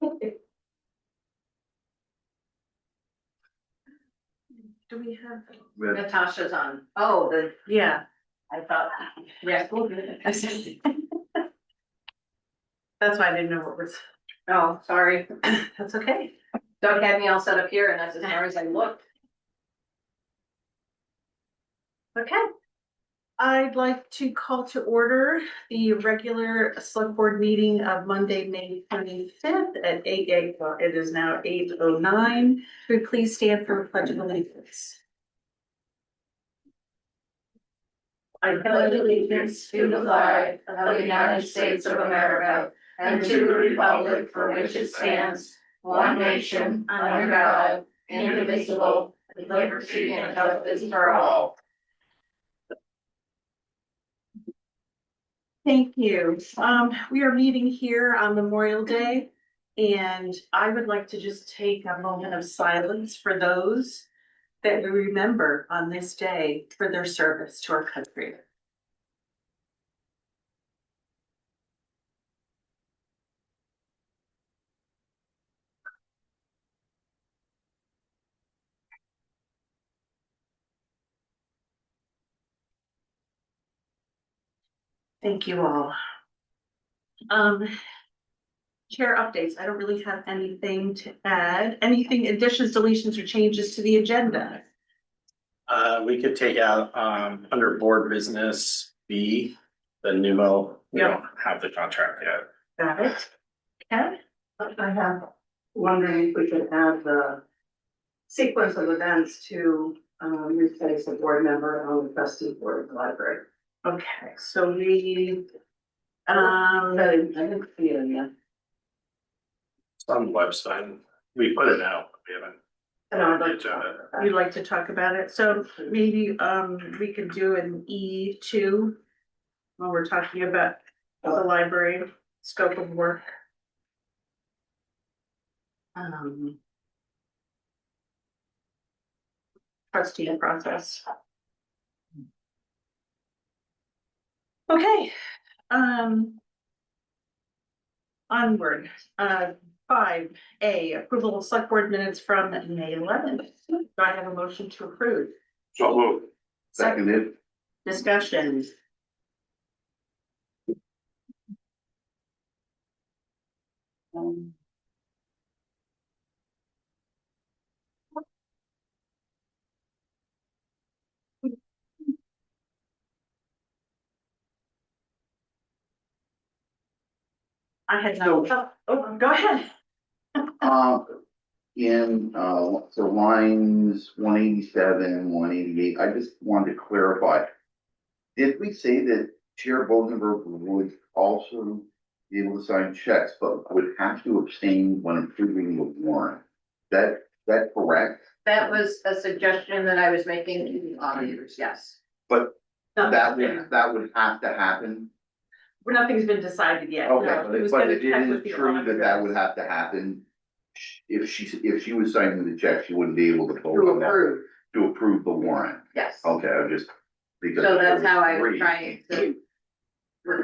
Do we have? Natasha's on. Oh, Yeah. I thought, yeah. I said. That's why I didn't know what was, Oh, sorry. that's okay. Doug had me all set up here and that's as far as I looked. Okay. I'd like to call to order the regular select board meeting of Monday, May 25th at 8 o'clock. It is now 8:09. Would we please stand for a pledge of allegiance? I pledge allegiance to the flag of the United States of America and to the republic for which it stands, one nation, under God, indivisible, with liberty and justice for all. Thank you. We are meeting here on Memorial Day, and I would like to just take a moment of silence for those that we remember on this day for their service to our country. Thank you all. Chair updates. I don't really have anything to add. Anything, additions, deletions, or changes to the agenda? We could take out, under board business B, the pneumo, we Yeah. don't have the contract yet. Got it. Okay. I have wondering if we could add the sequence of events to replace a board member on the trustee board of the library. Okay, so we, I didn't see it yet. It's on the website, we put it out, but we haven't. And I'd like Agenda. you'd like to talk about it, so maybe we could do an E2 when we're talking about the library scope of work. Trustee process. Okay, onward, 5A, approval of select board minutes from May 11th. Do I have a motion to approve? So moved. Seconded. Discussion. I had no, oh, go ahead. So lines 187, 188, I just wanted to clarify. Did we say that Chair Boldenberg would also be able to sign checks, but would have to abstain when approving the warrant? That correct? That was a suggestion that I was making to the auditors, yes. But that would have to happen? Nothing's been decided yet. Okay, No, he was but gonna it check with is the true auditors. that would have to happen. If she was signing the check, she wouldn't be able to vote To on that, approve, to approve the warrant. yes. Okay, I just, because. So that's how I was Three. trying to.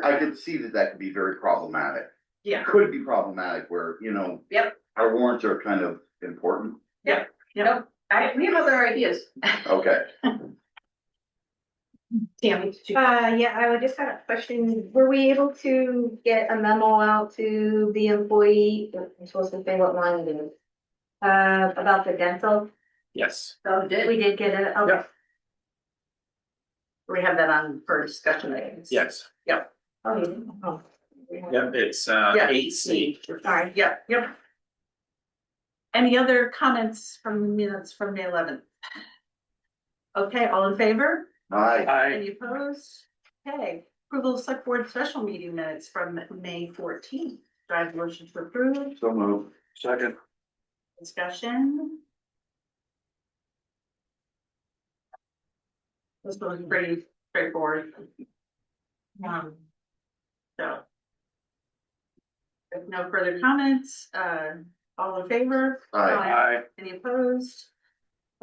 I could see that could be very problematic. Yeah, Could be problematic where, you know. Yep. Our warrants are kind of important. yeah. Nope, we have other ideas. Okay. Tammy, did you? Yeah, I would just have a question. Were we able to get a memo out to the employee? I'm supposed to say what line it is. About the dental. Yes. So did We did get it. Okay. Yep. We have that on for discussion items. Yes, Oh, you did? Oh. yep, it's, Yeah. 8C. Sorry. Yep, yep. Any other comments from the minutes from May 11th? Okay, all in favor? Aye. Any opposed? Okay, approval of select board special meeting minutes from May 14th. Do I have a motion to approve? So moved. Second. Discussion? This was pretty straightforward. So. If no further comments, all in favor? Aye. Any opposed?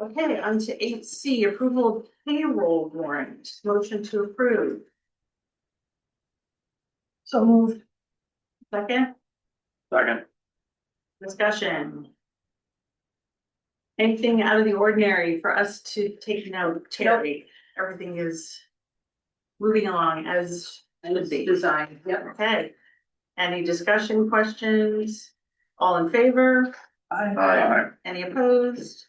Okay, on to 8C, approval of payroll warrant, motion to approve. So moved. Second, Second. Discussion. Anything out of the ordinary for us to take note, Terry? Everything is moving along as should be. Design, yep. Okay. Any discussion, questions? All in favor? Aye. Any opposed?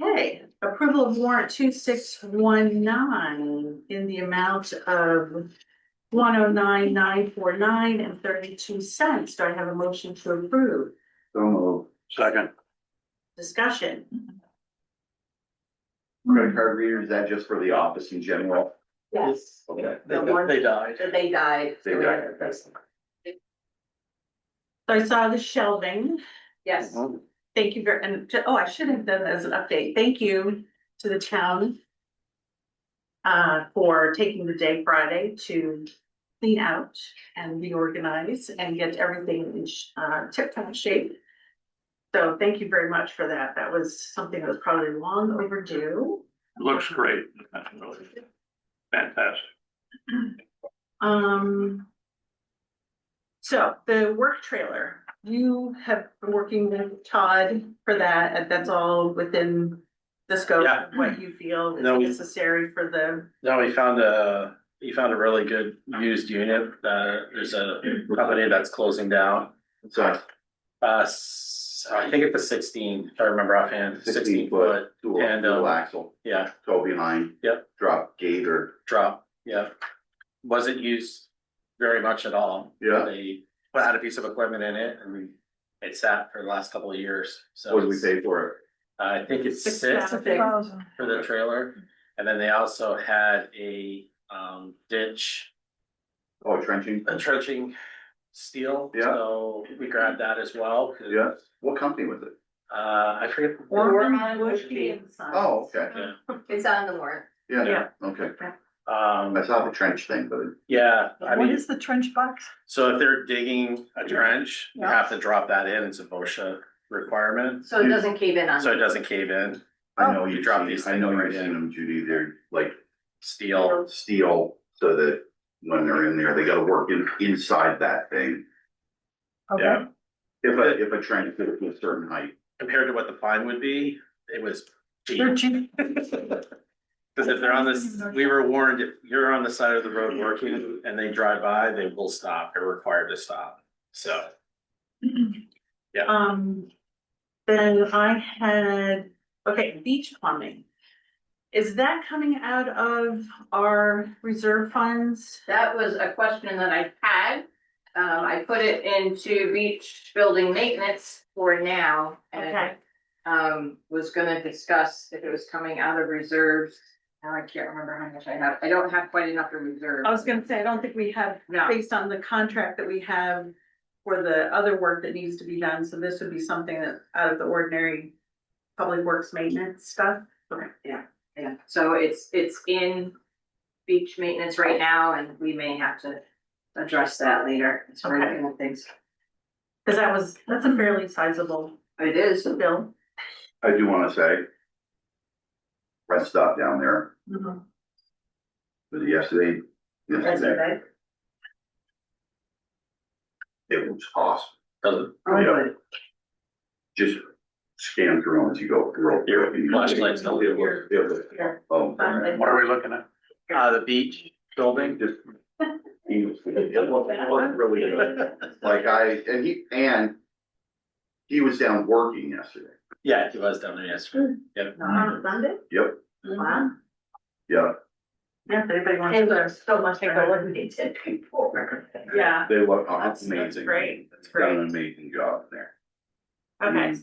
Okay, approval of warrant 2619 in the amount of 109,949.32. Do I have a motion to approve? So moved. Second. Discussion. Credit card readers, is that just for the office in general? Yes. Okay. They died. They died. They died. So I saw the shelving. Yes. Thank you very, and, oh, I should have done as an update. Thank you to the town for taking the day Friday to clean out and reorganize and get everything in tip-top shape. So thank you very much for that. That was something that was probably long overdue. Looks great. Fantastic. So the work trailer, you have been working with Todd for that, and that's all within the scope Yeah. of what you feel is No. necessary for the, No, he found a really good used unit. There's a company that's closing down. So I think it's a 16, if I remember offhand, 16 foot. Dual, And, dual axle, Yeah, toe behind. Yep. Drop gate or, drop, yeah. Wasn't used very much at all. Yeah. They had a piece of equipment in it and it sat for the last couple of years, so. what did we pay for it? I think it's 6 $6,000. for the trailer. And then they also had a ditch, Oh, trenching? a trenching steel. Yeah. So we grabbed that as well. 'Cause, Yeah, what company was it? I forget. Orman, Bushy and Sons. Oh, okay, Yeah. It's on the warrant. yeah, okay. I Um, saw the trench thing, but yeah, I What mean, is the trench box? so if they're digging a trench, you Yeah. have to drop that in. It's a OSHA requirement. So it doesn't cave in on. So it doesn't cave in. I know You you drop drop these I know things you've right seen in. them, Judy, they're like Steel. steel, so that when they're in there, they gotta work inside that thing. Yeah. If a trench gets to a certain height. Compared to what the fine would be, it was cheap. They're cheap. Cause if they're on this, we were warned, if you're on the side of the road working and they drive by, they will stop. They're required to stop. So, Then I had, okay, beach plumbing. Is that coming out of our reserve funds? That was a question that I had. I put it into beach building maintenance for now. Okay. And was gonna discuss if it was coming out of reserves. Now I can't remember how much I have. I don't have quite enough in reserve. I was gonna say, I don't think we have, No. based on the contract that we have for the other work that needs to be done, so this would be something that out of the ordinary public works maintenance stuff. Okay. Yeah, so it's in beach maintenance right now and we may have to address that later. It's one Okay. of the things. Cause that's a fairly sizable It is. bill. I do wanna say. Rest stop down there, was it yesterday? Yesterday, it was awesome, doesn't, Yeah. Just scan through them as you go through. Your flashlight's don't It was, oh. what are we looking at? The beach building? Just. It wasn't really good. Like and he was down working yesterday. Yeah, he was down there yesterday. Yep. On Sunday? Yep, Wow. yeah, Yeah, if anybody wants And to. there's so much to go and they did before. Yeah, they look that's amazing. great, that's Done an great. amazing job there. Okay,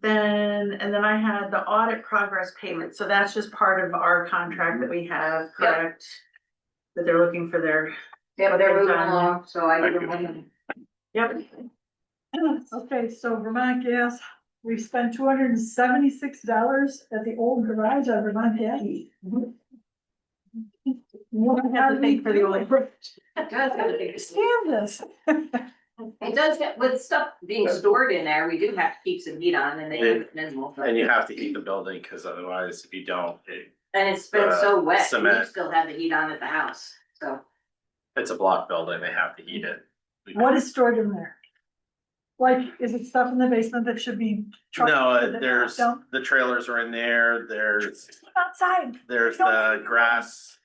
then I had the audit progress payment, so that's just part of our contract that we have, correct? That they're looking for their, Yeah, but they're moving Done. along, so I give them one. yep, Okay, so Vermont Gas, we spent $276 at the old garage on Vermont Gas. we have to pay for the oil. It does have a big- Stand this. It does get, with stuff being stored in there, we do have to keep some heat on and they have it minimal. And you have to heat the building, cause otherwise if you don't, And it's been so wet, we cement. still have the heat on at the house, so. it's a block building, they have to heat it. What is stored in there? Like, is it stuff in the basement that should be? trucked to No, the there's, dump? the trailers are in there, there's Outside. There's the grass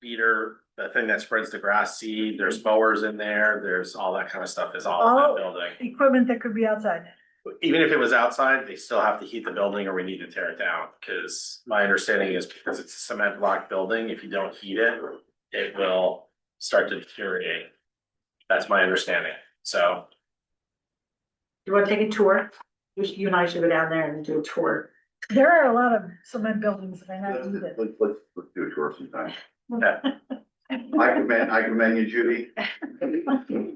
feeder, the thing that spreads the grass seed, there's mowers in there, there's all that kind of stuff is all in Oh. that building. Equipment that could be outside. Even if it was outside, they still have to heat the building or we need to tear it down, because my understanding is because it's a cement block building, if you don't heat it, it will start to deteriorate. That's my understanding, so. You wanna take a tour? You and I should go down there and do a tour. There are a lot of cement buildings that are not Let's, needed. let's do a tour sometime. Yeah. I commend you, Judy.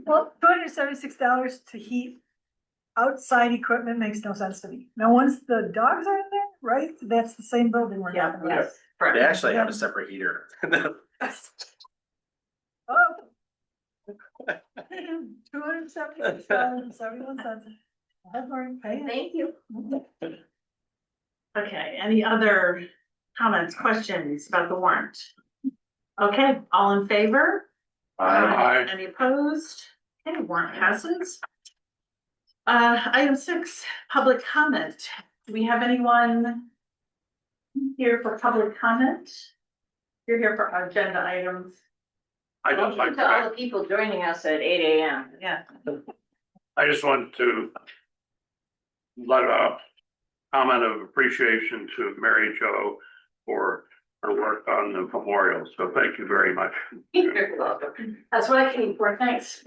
Well, $276 to heat outside equipment makes no sense to me. Now, once the dogs are in there, right, that's the same building we're Yeah, talking about. yes. They actually have a separate heater. Oh. $276.71. That's more paying. Thank you. Okay, any other comments, questions about the warrant? Okay, all in favor? I, Any opposed? Okay, warrant passes. Item 6, public comment. Do we have anyone here for public comment? You're here for agenda items. I just like to all the people joining us at 8 AM. Yeah. I just want to let a comment of appreciation to Mary Jo for her work on the memorial. So thank you very much. You're welcome. That's what I came for, thanks.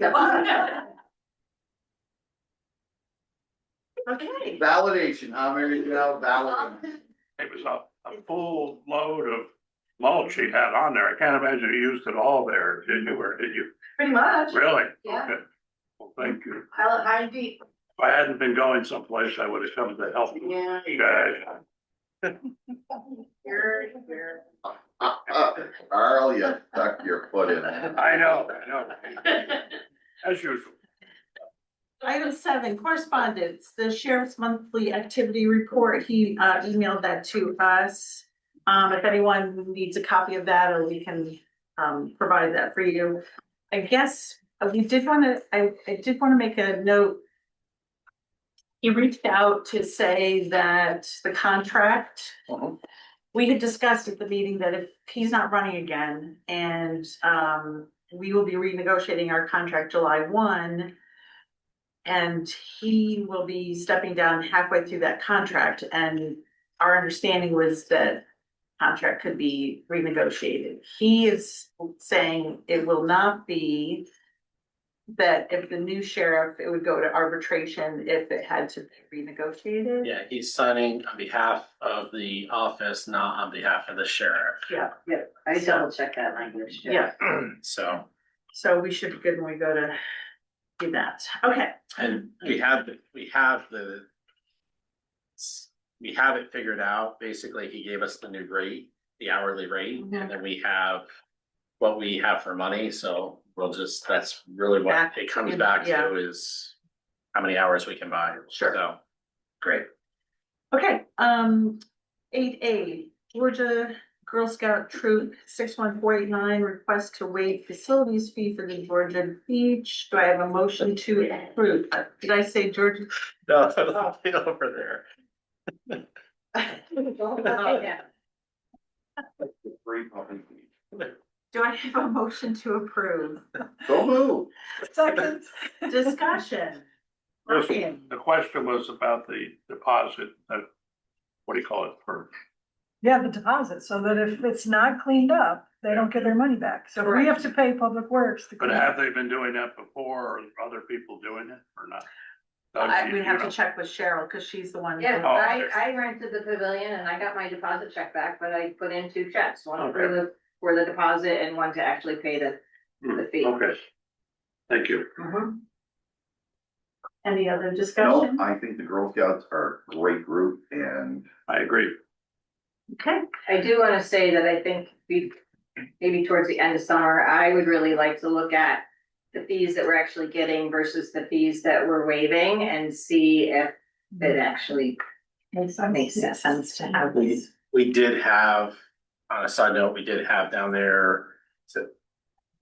Okay, validation, huh, Mary Jo, validation. It was a full load of mulch she had on there. I can't imagine you used it all there, did you, or did you? Pretty much. Really? Yeah. Okay. Well, thank you. Pile it high and deep. If I hadn't been going someplace, I would have come to help you Yeah. guys. You're. Carl, you stuck your foot in it. I know. As usual. item 7, correspondence, the sheriff's monthly activity report, he emailed that to us. If anyone needs a copy of that, or we can provide that for you. I guess we did wanna, I did wanna make a note. He reached out to say that the contract, we had discussed at the meeting that if he's not running again and we will be renegotiating our contract July 1. And he will be stepping down halfway through that contract, and our understanding was that contract could be renegotiated. He is saying it will not be, that if the new sheriff, it would go to arbitration if it had to be renegotiated. Yeah, he's signing on behalf of the office, not on behalf of the sheriff. Yeah, I double check that language. yeah, So, so we should be good when we go to do that. Okay. and we have it figured out. Basically, he gave us the new rate, the hourly rate, and then we have what we have for money, so we'll just, that's really what Back it comes in, back yeah. to, is how many hours we can buy. Sure. So, Great. Okay, 8A, Georgia Girl Scout Troop 61489, request to waive facilities fee for the Georgia Beach. Do I have a motion to approve? Did I say Georgia? no, over there. Yeah. Free puppy. Do I have a motion to approve? Go move. Second. Discussion. Listen, the question was about the deposit, what do you call it, for, Yeah, the deposit, so that if it's not cleaned up, they don't get their money back. So if we have to pay Public Works to but clean have up. they been doing that before, or are other people doing it or not? We have to You know. check with Cheryl, because she's the one. Yeah, Oh, I rented the pavilion and I got my deposit check back, but I put in 2 checks, one for the deposit and one to actually pay the fee. Okay. Thank you. Mhm. Any other No, discussion? I think the Girl Scouts are a great group and I agree. Okay, I do wanna say that I think maybe towards the end of summer, I would really like to look at the fees that we're actually getting versus the fees that we're waiving and see if it actually makes sense. sense to have We, these. we did have, on a side note, we did have down there, is it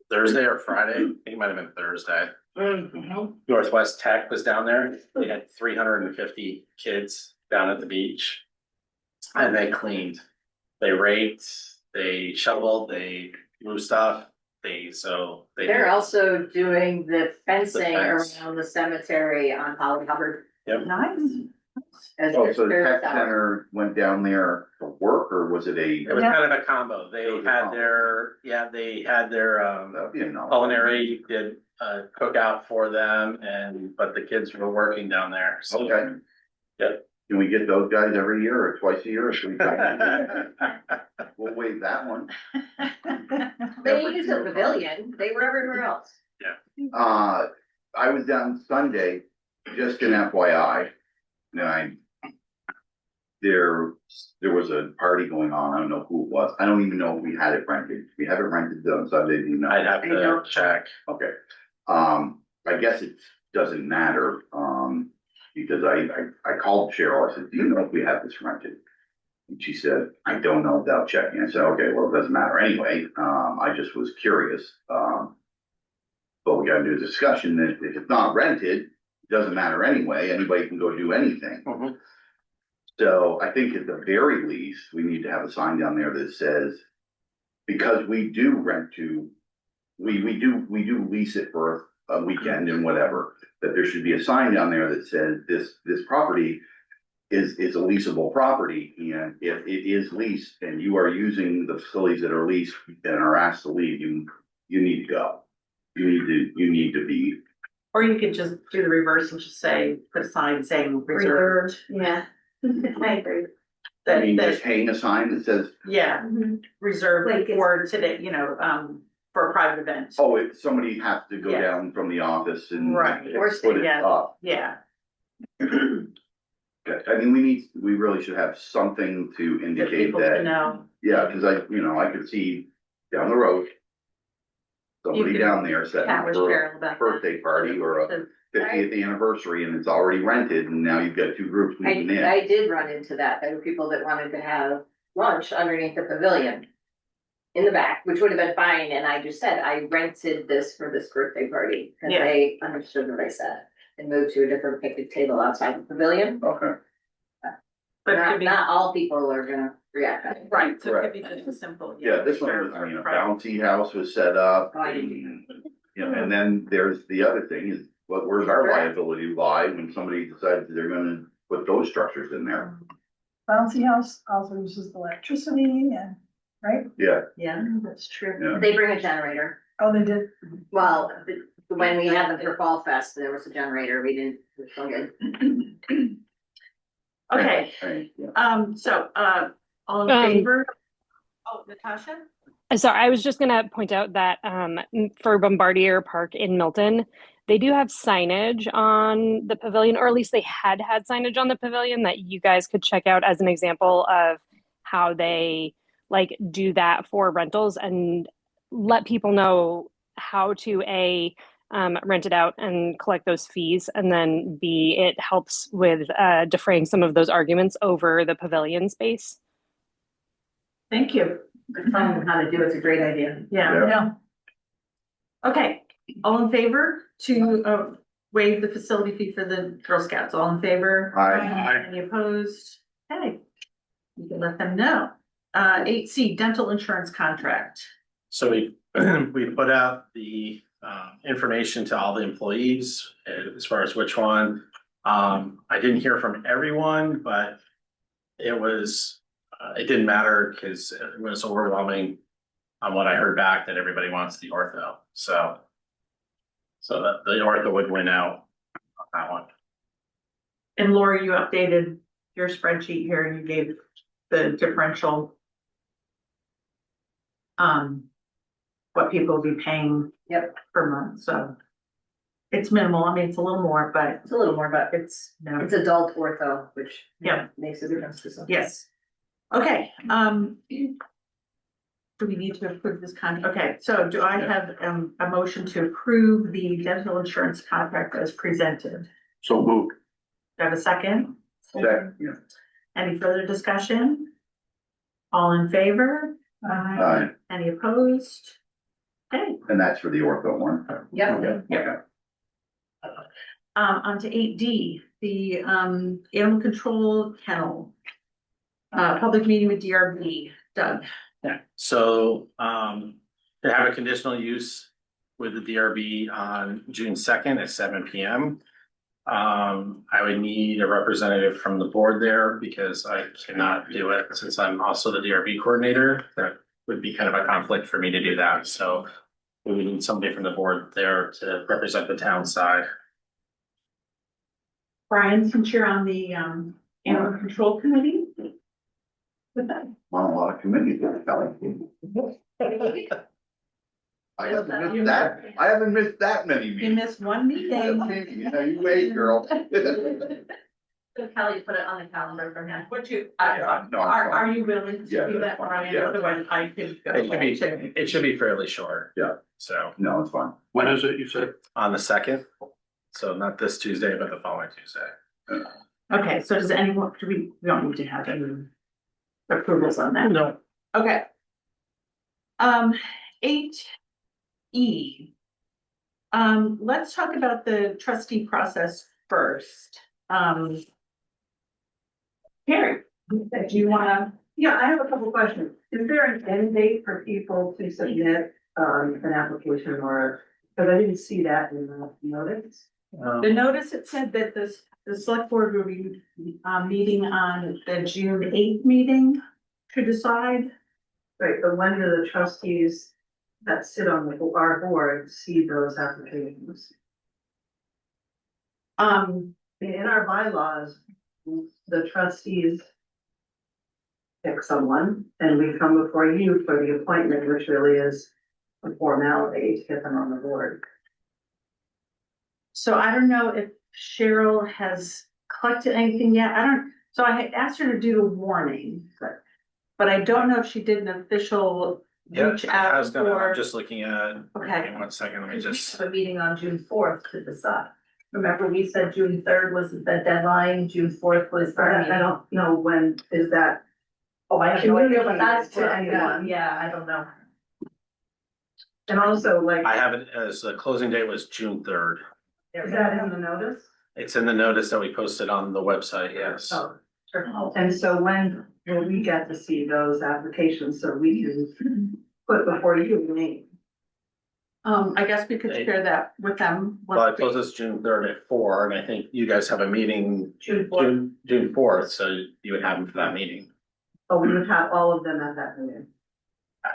Thursday or Friday? I think it might have been Thursday. Northwest Tech was down there. They had 350 kids down at the beach. And they cleaned, they raked, they shoveled, they moved stuff, they. They're also doing the fencing fence. around the cemetery on Holly Hubbard. Nice. As Oh, their so the spirit tech hour. center went down there for work, or was it It a? was kind of a combo. They It was a had combo. their That'd be a no. culinary did a cookout for them but the kids were working down there, so. Okay. Yep. Can we get those guys every year or twice a year or 3 times? We'll waive that one. They used the pavilion, they were everywhere else. I was down Sunday, just an FYI. And there was a party going on. I don't know who it was. I don't even know if we had it rented. We have it rented on Sunday, do you know? I'd have to check. Okay. I guess it doesn't matter, because I called Cheryl. I said, do you know if we have this rented? And she said, I don't know without checking. I said, okay, well, it doesn't matter anyway. I just was curious. But we gotta do a discussion that if it's not rented, it doesn't matter anyway. Anybody can go do anything. Mhm. So I think at the very least, we need to have a sign down there that says, because we do rent to, we do lease it for a weekend and whatever, that there should be a sign down there that says this property is a leasable property. And if it is leased and you are using the facilities that are leased and are asked to leave, you need to go. You need to be. Or you could just do the reverse and just say, put a sign saying reserved. Yeah. I agree. I That, mean, just that, hang a sign that says, yeah, reserved Like it's- for today, for a private event. oh, if somebody has to go Yeah. down from the office and Right. Or put it yeah. up. Yeah, Okay, I mean, we really should have something to get indicate people to that, know. yeah, cause I could see down the road. Somebody could down there setting Chat up with for Cheryl a about that. birthday party or a 50th anniversary and it's already rented and now you've got two groups moving in. I did run into that, there were people that wanted to have lunch underneath the pavilion. In the back, which would have been fine, and I just said, I rented this for this birthday party, and Yeah. they understood what I said. And moved to a different picnic table outside the pavilion. Okay, But it could be, Not all people are gonna react that way. right, so it could be just a simple. yeah, this one reserved was, or a private. bouncy house was set up. Oh, I And, didn't and then there's the other thing is, where's our Correct. liability lie when somebody decides they're gonna put those structures in there? Bouncy house also uses electricity and, right? Yeah, Yeah, that's true. yeah. They bring a generator. Oh, they did. Well, when we had them for Fall Fest, there was a generator, we didn't, it was so good. Okay, Right, yeah. so, all in favor? Oh, Natasha? Sorry, I was just gonna point out that for Bombardier Park in Milton, they do have signage on the pavilion, or at least they had signage on the pavilion that you guys could check out as an example of how they like do that for rentals and let people know how to rent it out and collect those fees, and then B, it helps with defraying some of those arguments over the pavilion space. Thank you. Telling them how to do it's a great idea. Yeah, Yeah. okay, all in favor to waive the facility fee for the Girl Scouts, all in favor? Aye. Any opposed? Okay, you can let them know. 8C, dental insurance contract. So we put out the information to all the employees as far as which one. I didn't hear from everyone, but it didn't matter because it was overwhelming on what I heard back that everybody wants the ortho. So that the ortho would win out on that one. And Laura, you updated your spreadsheet here and you gave the differential. What people will be paying. Yep. Per month, so. It's minimal, I mean, it's a little more, but It's a little more, but it's, no, it's adult ortho, which. Yeah. Makes a difference to some. yes. Okay, do we need to approve this contract? Okay, so do I have a motion to approve the dental insurance contract as presented? So moved. Do I have a second? Check, yeah. Any further discussion? All in favor? Aye. Any opposed? Okay, And that's for the ortho one? Yep. Okay. Yeah. On to 8D, the animal control kennel. Public meeting with DRB, Doug. Yeah, so, they have a conditional use with the DRB on June 2nd at 7 p.m. I would need a representative from the board there because I cannot do it since I'm also the DRB coordinator. That would be kind of a conflict for me to do that, so we would need somebody from the board there to represent the town side. Brian, since you're on the animal control committee. With that. On a lot of committees, Kelly. I haven't missed that many You meetings. missed one meeting. You know, you wait, girl. So Kelly put it on the calendar for him. Would you, Yeah, no, are fine. you willing Yeah, to do that's that, fine. Brian? Yeah. Otherwise I could go. It should be fairly short. Yeah. So, No, it's fine. When is it, you said? on the 2nd, so not this Tuesday, but the following Tuesday. Okay, so does anyone, we don't need to have any approvals on that? No. Okay. 8E. Let's talk about the trustee process first. Carrie, do you wanna? Yeah, I have a couple questions. Is there an end date for people to submit an application or, because I didn't see that in the notice. The notice, it said that the select board will be meeting on the June 8th meeting to decide. Right, but when do the trustees that sit on our board see those applications? In our bylaws, the trustees pick someone and we come before you for the appointment, which really is a formality to get them on the board. So I don't know if Cheryl has collected anything yet. So I had asked her to do the warning, but I don't know if she did an official reach I was out gonna, or. I'm just looking at, Okay. give me 1 second, let me We just. have a meeting on June 4th to decide. Remember, we said June 3rd was the deadline, June 4th was our I meeting. don't know when is that. Oh, I have no idea, but that's To anyone. yeah, I don't know. And also like, I have it as the closing date was June 3rd. is that in the notice? It's in the notice that we posted on the website, yes. Oh, sure. And so when will we get to see those applications so we can put before you the name? I guess we could share that with them. Well, it closes June 3rd at 4, and I think you guys have a meeting June 4th. June 4th, so you would have them for that meeting. Oh, we would have all of them at that meeting.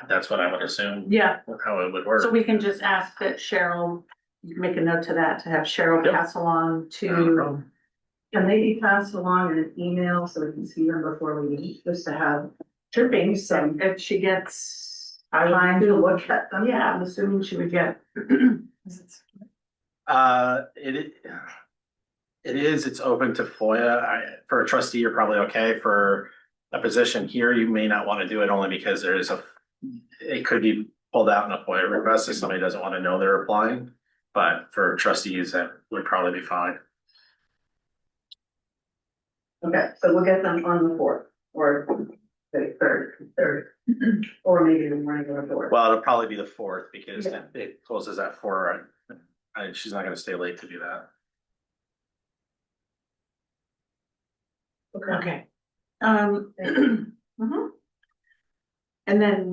That's what I would assume, Yeah, how it would work. so we can just ask that Cheryl, you can make a note to that, to have Cheryl Yep. pass along No to. problem. Can they be passed along in an email so we can see them before we meet, just to have Tripping, some if she gets. time to look at them? Yeah, I'm assuming she would get. It's open to FOIA. For a trustee, you're probably okay. For a position here, you may not want to do it only because it could be pulled out in a FOIA request if somebody doesn't want to know they're applying. But for trustees, that would probably be fine. Okay, so we'll get them on the 4th or the third, or maybe the morning of the 4th. Well, it'll probably be the 4th because Yeah. it closes at 4. And she's not gonna stay late to do that. Okay. Mhm. And then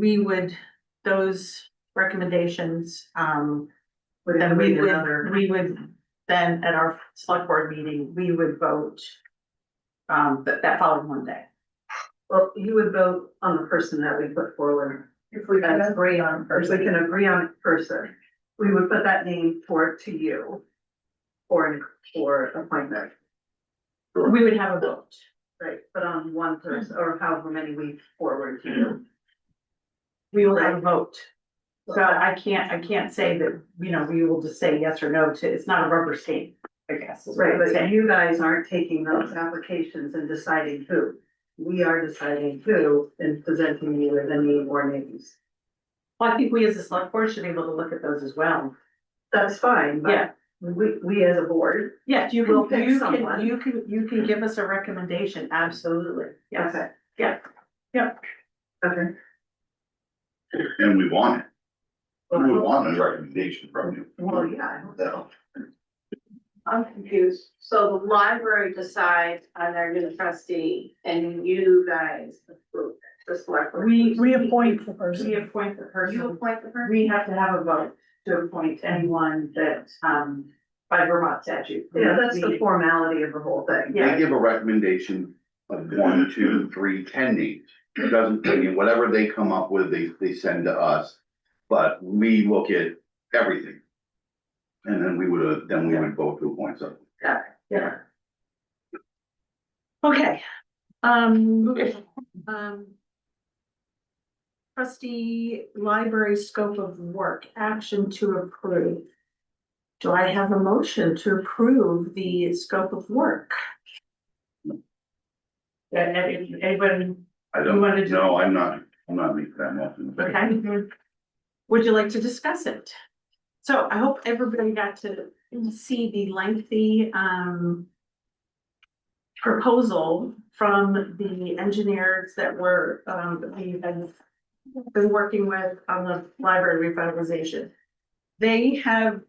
those recommendations, Would then it we be would, another? then at our select board meeting, we would vote. That following Monday. Well, you would vote on the person that we put forward. If we can agree on a If we person. can agree on a person, we would put that name forward to you for appointment, We would have a vote. right? But on one person, or however many we forward to you. We will have a vote. So I can't say that, we will just say yes or no to, it's not a rubber stamp, I guess. is what Right, I'm but saying. you guys aren't taking those applications and deciding who. We are deciding who and presenting you with a name or names. Well, I think we as a select board should be able to look at those as well. That's fine, Yeah. but we as a board. Yes, you We'll can, pick someone. you can give us a recommendation, absolutely, yes, Okay. yeah. Okay. And we want it. We want a recommendation from you. Well, yeah, I hope so. I'm confused. So the library decides on their new trustee and you guys approve it, the select. board. We appoint the We person. appoint the person. You appoint the person? We have to have a vote to appoint anyone that, by Vermont statute. Yeah, that's the We- formality of the whole thing. They give a recommendation of 1, 2, 3, 10 names. It doesn't, I mean, whatever they come up with, they send to us, but we look at everything. And then we would vote to appoint someone. Yeah. Okay, trustee library scope of work, action to approve. Do I have a motion to approve the scope of work? Yeah, anybody, I You wanna don't, do- no, I'm not making that motion. okay? Would you like to discuss it? So I hope everybody got to see the lengthy, proposal from the engineers that were, we have been working with on the library revitalization. They have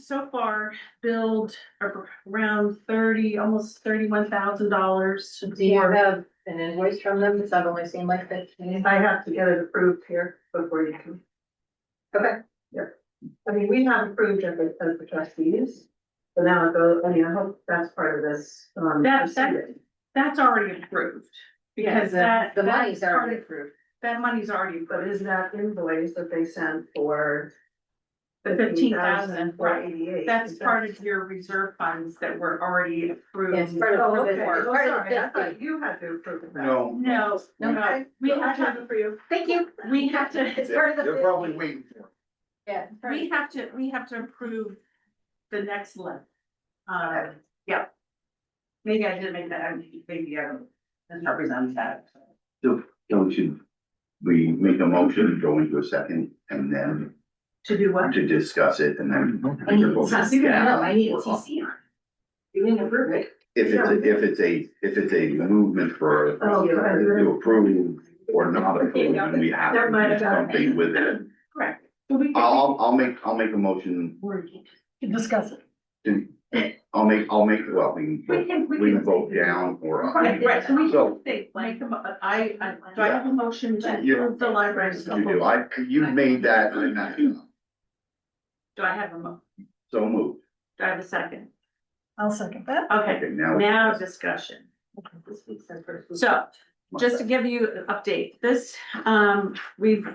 so far billed around almost $31,000. Do you have an invoice from them? Because I've only seen like 15. I have to get it approved here before you can. Okay. I mean, we have approved as the trustees. So now it goes, I mean, I hope that's part of this. That's already approved. Because that. The money's that's already part of- approved. That money's already, But is that invoice that they sent for? the 15,000, right? 88? That's part of your reserve funds that were already approved. Yes, part of Oh, the okay. business. Oh, Part of sorry, I the thought you had to approve of that. No, No, no, Okay. we I have have to, it for you. Thank you. we have to, It's part of the. they're probably waiting for it. Yeah. it's part of we have to approve the next list. Yeah. Maybe I didn't make that, maybe I didn't represent that. So should we make a motion, go into a second, and then To do what? to discuss it, and then. I need vote CC. it down, No, I need or up? CC on. You didn't approve it. If it's a movement for Oh, okay. to approve or not approve, then we have That might to have do been- something with it. Correct. So we can- I'll make a motion Discuss it. to, well, we can vote down or up. Right, so we So- can think, like, do I have a motion to You- approve the library? You do, you made that, and that's Do I have so moved. do I have a second? I'll second that. Okay, Okay, now. now discussion. So, just to give you an update, this, we've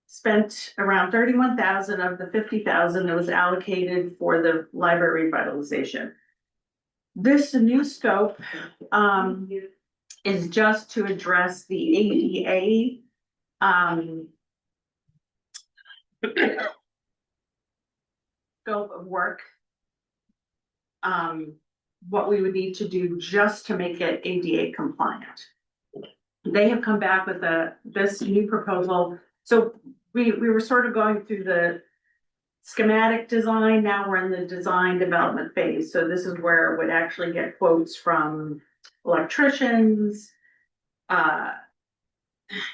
spent around 31,000 of the 50,000 that was allocated for the library revitalization. This new scope, is just to address the ADA, scope of work. What we would need to do just to make it ADA compliant. They have come back with this new proposal. So we were sort of going through the schematic design. Now we're in the design development phase. So this is where it would actually get quotes from electricians.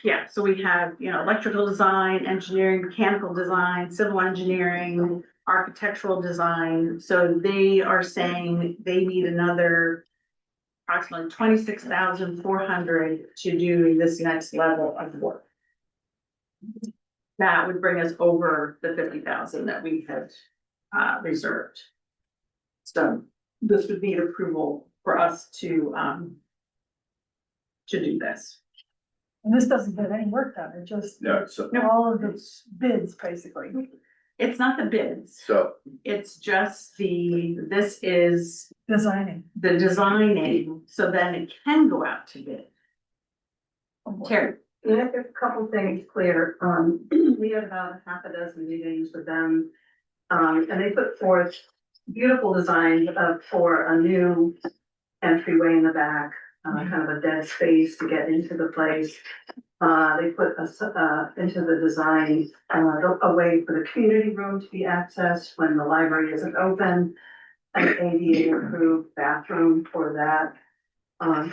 Yeah, so we have, electrical design, engineering, mechanical design, civil engineering, architectural design. So they are saying they need another approximately 26,400 to do this next level of work. That would bring us over the 50,000 that we had reserved. So this would need approval for us to do this. And this doesn't get any work done. It just, Yeah, so, all of the bids, basically. It's not the bids, so, it's just this is Designing. the designing, so then it can go out to bid. Terry, Yeah, a couple things clear. We had about half a dozen meetings with them. And they put forth beautiful designs for a new entryway in the back, kind of a dead space to get into the place. They put us into the design, a way for the community room to be accessed when the library isn't open. An ADA approved bathroom for that.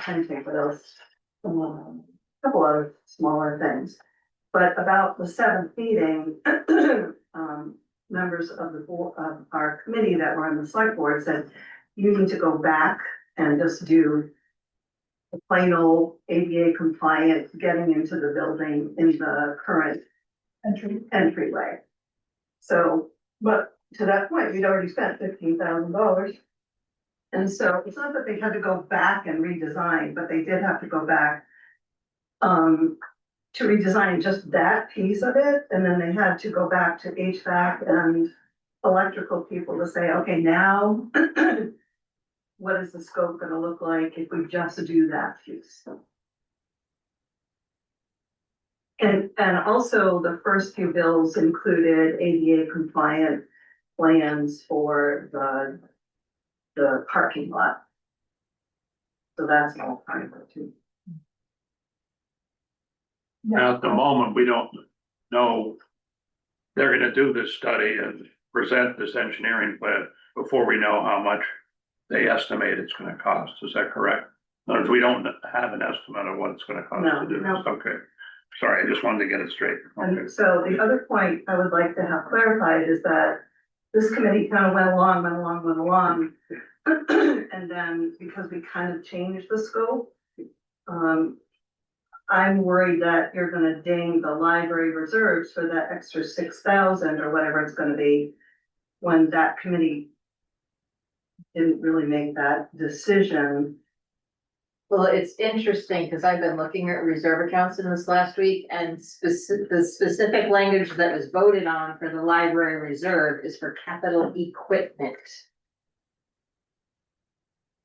Trying to think what else. Couple other smaller things. But about the seventh meeting, members of the board, of our committee that were on the select board said, you need to go back and just do the plain old ADA compliant getting into the building in the current entryway. So, but to that point, we'd already spent $15,000. And so it's not that they had to go back and redesign, but they did have to go back to redesign just that piece of it, and then they had to go back to HVAC and electrical people to say, okay, now what is the scope gonna look like if we just do that piece? And also the first few bills included ADA compliant plans for the parking lot. So that's all part of it too. Now, at the moment, we don't know. They're gonna do this study and present this engineering plan before we know how much they estimate it's gonna cost. Is that correct? In other words, we don't have an estimate of what it's gonna cost No, to do no. this. Okay. Sorry, I just wanted to get it straight. Okay. And so the other point I would like to have clarified is that this committee kind of went along. And then because we kind of changed the scope, I'm worried that you're gonna ding the library reserves for that extra 6,000 or whatever it's gonna be, when that committee didn't really make that decision. Well, it's interesting because I've been looking at reserve accounts in this last week and the specific language that was voted on for the library reserve is for capital equipment.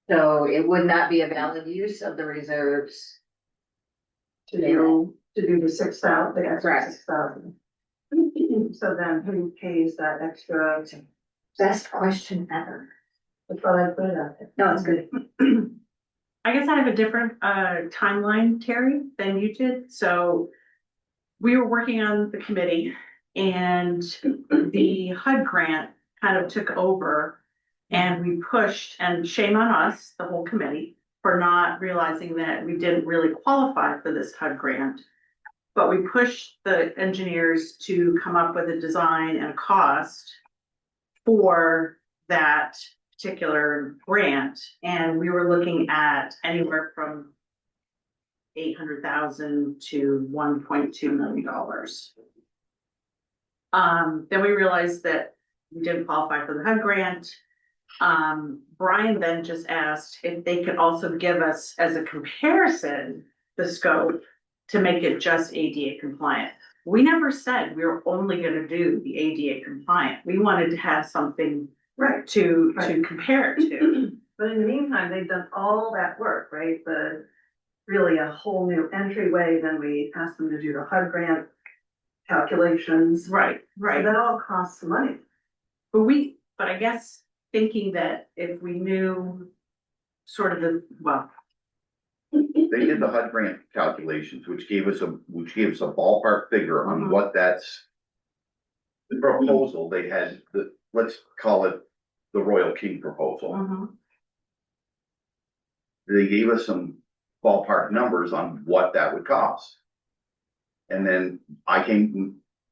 So it would not be a valid use of the reserves. To do the 6,000, the extra Correct. 6,000. So then who pays that extra? Best question ever. I thought I put it out there. No, it's good. I guess I have a different timeline, Terry, than you did. So we were working on the committee and the HUD grant kind of took over and we pushed, and shame on us, the whole committee, for not realizing that we didn't really qualify for this HUD grant. But we pushed the engineers to come up with a design and a cost for that particular grant, and we were looking at anywhere from 800,000 to $1.2 million. Then we realized that we didn't qualify for the HUD grant. Brian then just asked if they could also give us as a comparison the scope to make it just ADA compliant. We never said we were only gonna do the ADA compliant. We wanted to have something Right. to Right. compare it to. But in the meantime, they've done all that work, right? Really a whole new entryway, then we asked them to do the HUD grant calculations. Right, So right. that all costs money. But I guess thinking that if we knew sort of They did the HUD grant calculations, which gave us a ballpark figure on what that's. The proposal, they had let's call it the Royal King proposal. They gave us some ballpark numbers on what that would cost. And then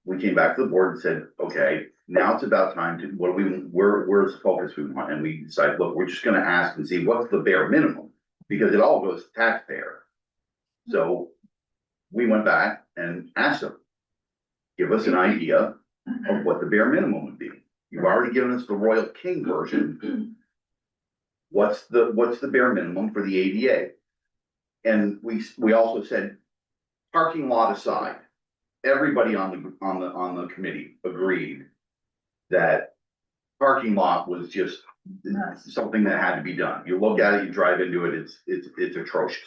we came back to the board and said, okay, now it's about time to, where's the focus we want? And we decided, look, we're just gonna ask and see what's the bare minimum, because it all goes to taxpayer. So we went back and asked them, give us an idea of what the bare minimum would be. You've already given us the Royal King version. What's the bare minimum for the ADA? And we also said, parking lot aside, everybody on the committee agreed that parking lot was just something that had to be done. You look at it, you drive into it, it's atrocious.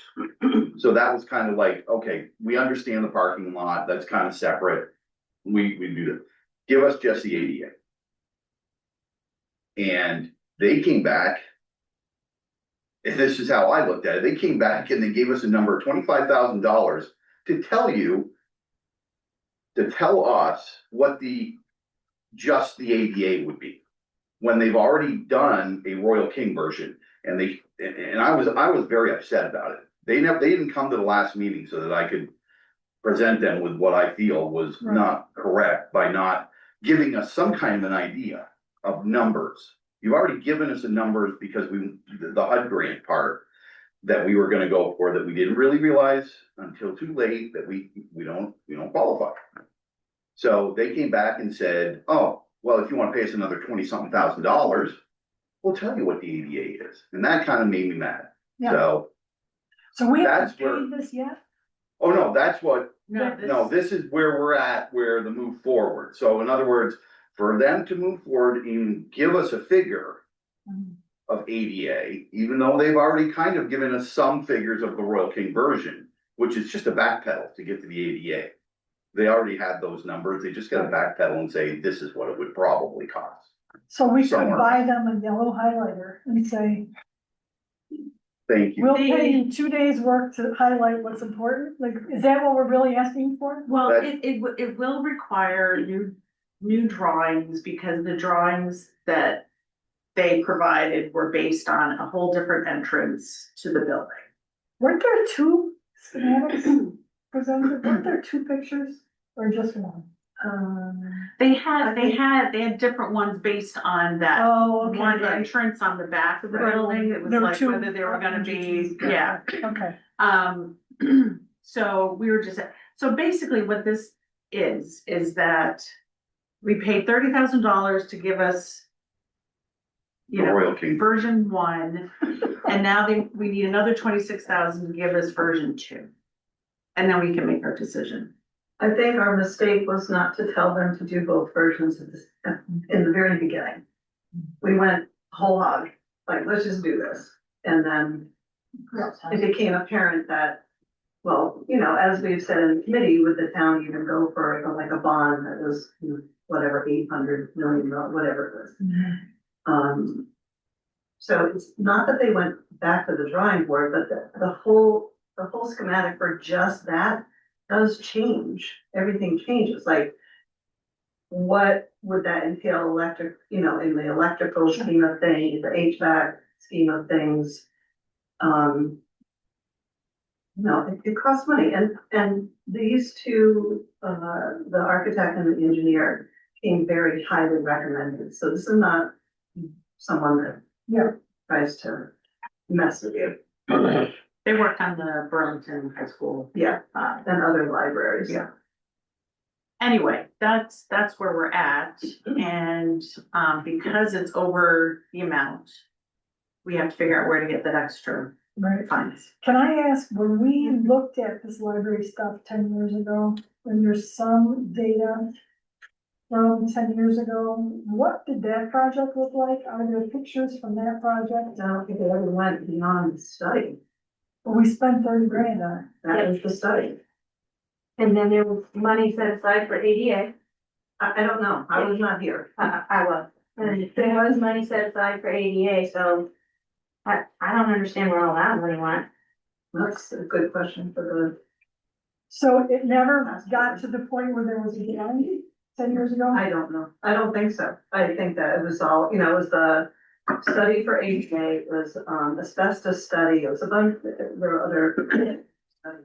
So that was kind of like, okay, we understand the parking lot, that's kind of separate. We do that. Give us just the ADA. And they came back, and this is how I looked at it, they came back and they gave us a number of $25,000 to tell us what just the ADA would be, when they've already done a Royal King version. And I was very upset about it. They didn't come to the last meeting so that I could present them with what I feel was not correct by not giving us some kind of an idea of numbers. You've already given us the numbers because the HUD grant part that we were gonna go for, that we didn't really realize until too late that we don't qualify. So they came back and said, oh, well, if you wanna pay us another 20-something thousand, we'll tell you what the ADA is. And that kind of made me mad. Yeah. So, So we That's haven't where- paid this yet? oh no, that's what, No, no, this is where we're at, where the move forward. So in other words, for them to move forward and give us a figure Mhm. of ADA, even though they've already kind of given us some figures of the Royal King version, which is just a backpedal to get to the ADA. They already had those numbers. They just gotta backpedal and say, this is what it would probably cost. So we could Somewhere. buy them a yellow highlighter and say, Thank you. we'll pay you 2 days' work to highlight what's important, like, is that what we're really asking for? Well, That- it will require new drawings, because the drawings that they provided were based on a whole different entrance to the building. Weren't there 2 schematics presented, weren't there 2 pictures, or just one? They had different ones based on that Oh, okay. one right. entrance on the back of the Right. building. It was There were like 2 whether they were gonna be, entrances. yeah. Okay, So we were just, so basically what this is that we paid $30,000 to give us, The you know, Royal King. version 1, and now we need another 26,000 to give us version 2. And then we can make our decision. I think our mistake was not to tell them to do both versions of this in the very beginning. We went whole hog, like, let's just do this. And then it became apparent that, well, you know, as we've said in committee, would the town even go for like a bond that was, whatever, 800 million, whatever it was. So it's not that they went back to the drawing board, but the whole schematic for just that does change. Everything changes, like, what would that entail electric, in the electrical scheme of things, the HVAC scheme of things? It costs money, and these two, the architect and the engineer, came very highly recommended, so this is not someone that tries to mess with you. They worked on the Burlington High School. Yeah, and other libraries. Yeah. Anyway, that's where we're at, and, because it's over the amount, we have to figure out where to get that extra right. funds. Can I ask, when we looked at this library stuff 10 years ago, when there's some data from 10 years ago, what did that project look like? Are there pictures from that project? I don't think it ever went beyond the study. Well, we spent 30 grand on it. That was the study. And then there was money set aside for ADA. I don't know, I was not here. I was. And there was money set aside for ADA, so I don't understand where all that money went. That's a good question for So it never got to the point where there was a gap 10 years ago? I don't know. I don't think so. I think that it was all, it was the study for ADA, it was, asbestos study, it was a bunch, there were other studies.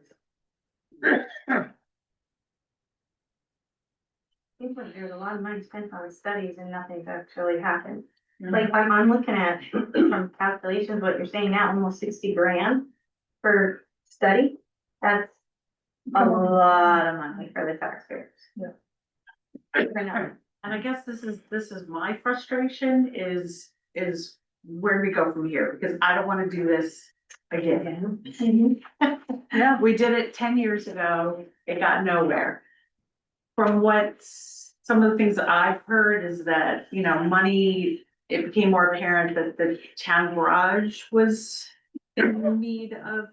I think that there's a lot of money spent on studies and nothing's actually happened. Like, I'm looking at from calculations, what you're saying now, almost 60 grand for study. That's a lot of money for the taxpayers. Yeah. For nothing. And I guess this is my frustration is where do we go from here? Because I don't wanna do this again. Yeah. We did it 10 years ago, it got nowhere. From what, some of the things that I've heard is that, money, it became more apparent that the town garage was in need of,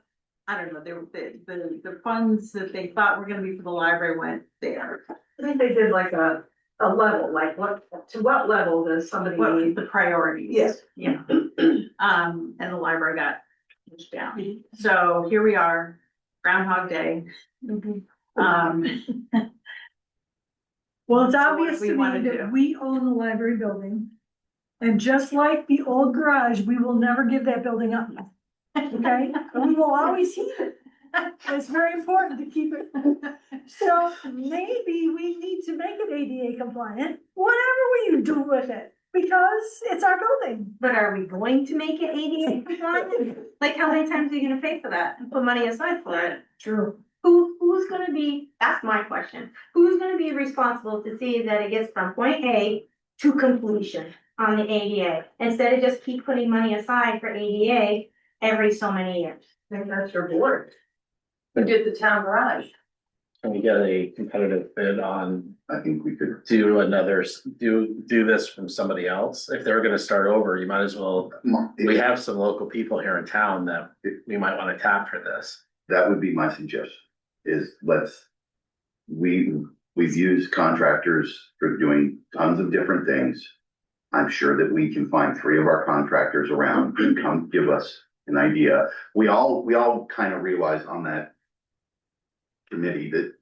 I don't know, the funds that they thought were gonna be for the library went there. I think they did like a level, like to what level does somebody What need? the priorities? Yes. Yeah. And the library got pushed down. So here we are, Groundhog Day. Well, it's So what obvious do we to me wanna that do? we own the library building. And just like the old garage, we will never give that building up. Okay? And we will always heat it. It's very important to keep it. So maybe we need to make it ADA compliant, whatever you do with it, because it's our building. But are we going to make it ADA compliant? Like, how many times are you gonna pay for that and put money aside for it? True. Who's gonna be, that's my question, who's gonna be responsible to see that it gets from point A to completion on the ADA? Instead of just keep putting money aside for ADA every so many years. I think that's your board. Who did the town garage? Can we get a competitive bid on, I think we could, do another, do this from somebody else? If they're gonna start over, you might as well, we have some local people here in town that we might wanna tap for this. that would be my suggestion, is we've used contractors for doing tons of different things. I'm sure that we can find 3 of our contractors around and come give us an idea. We all kind of realize on that committee that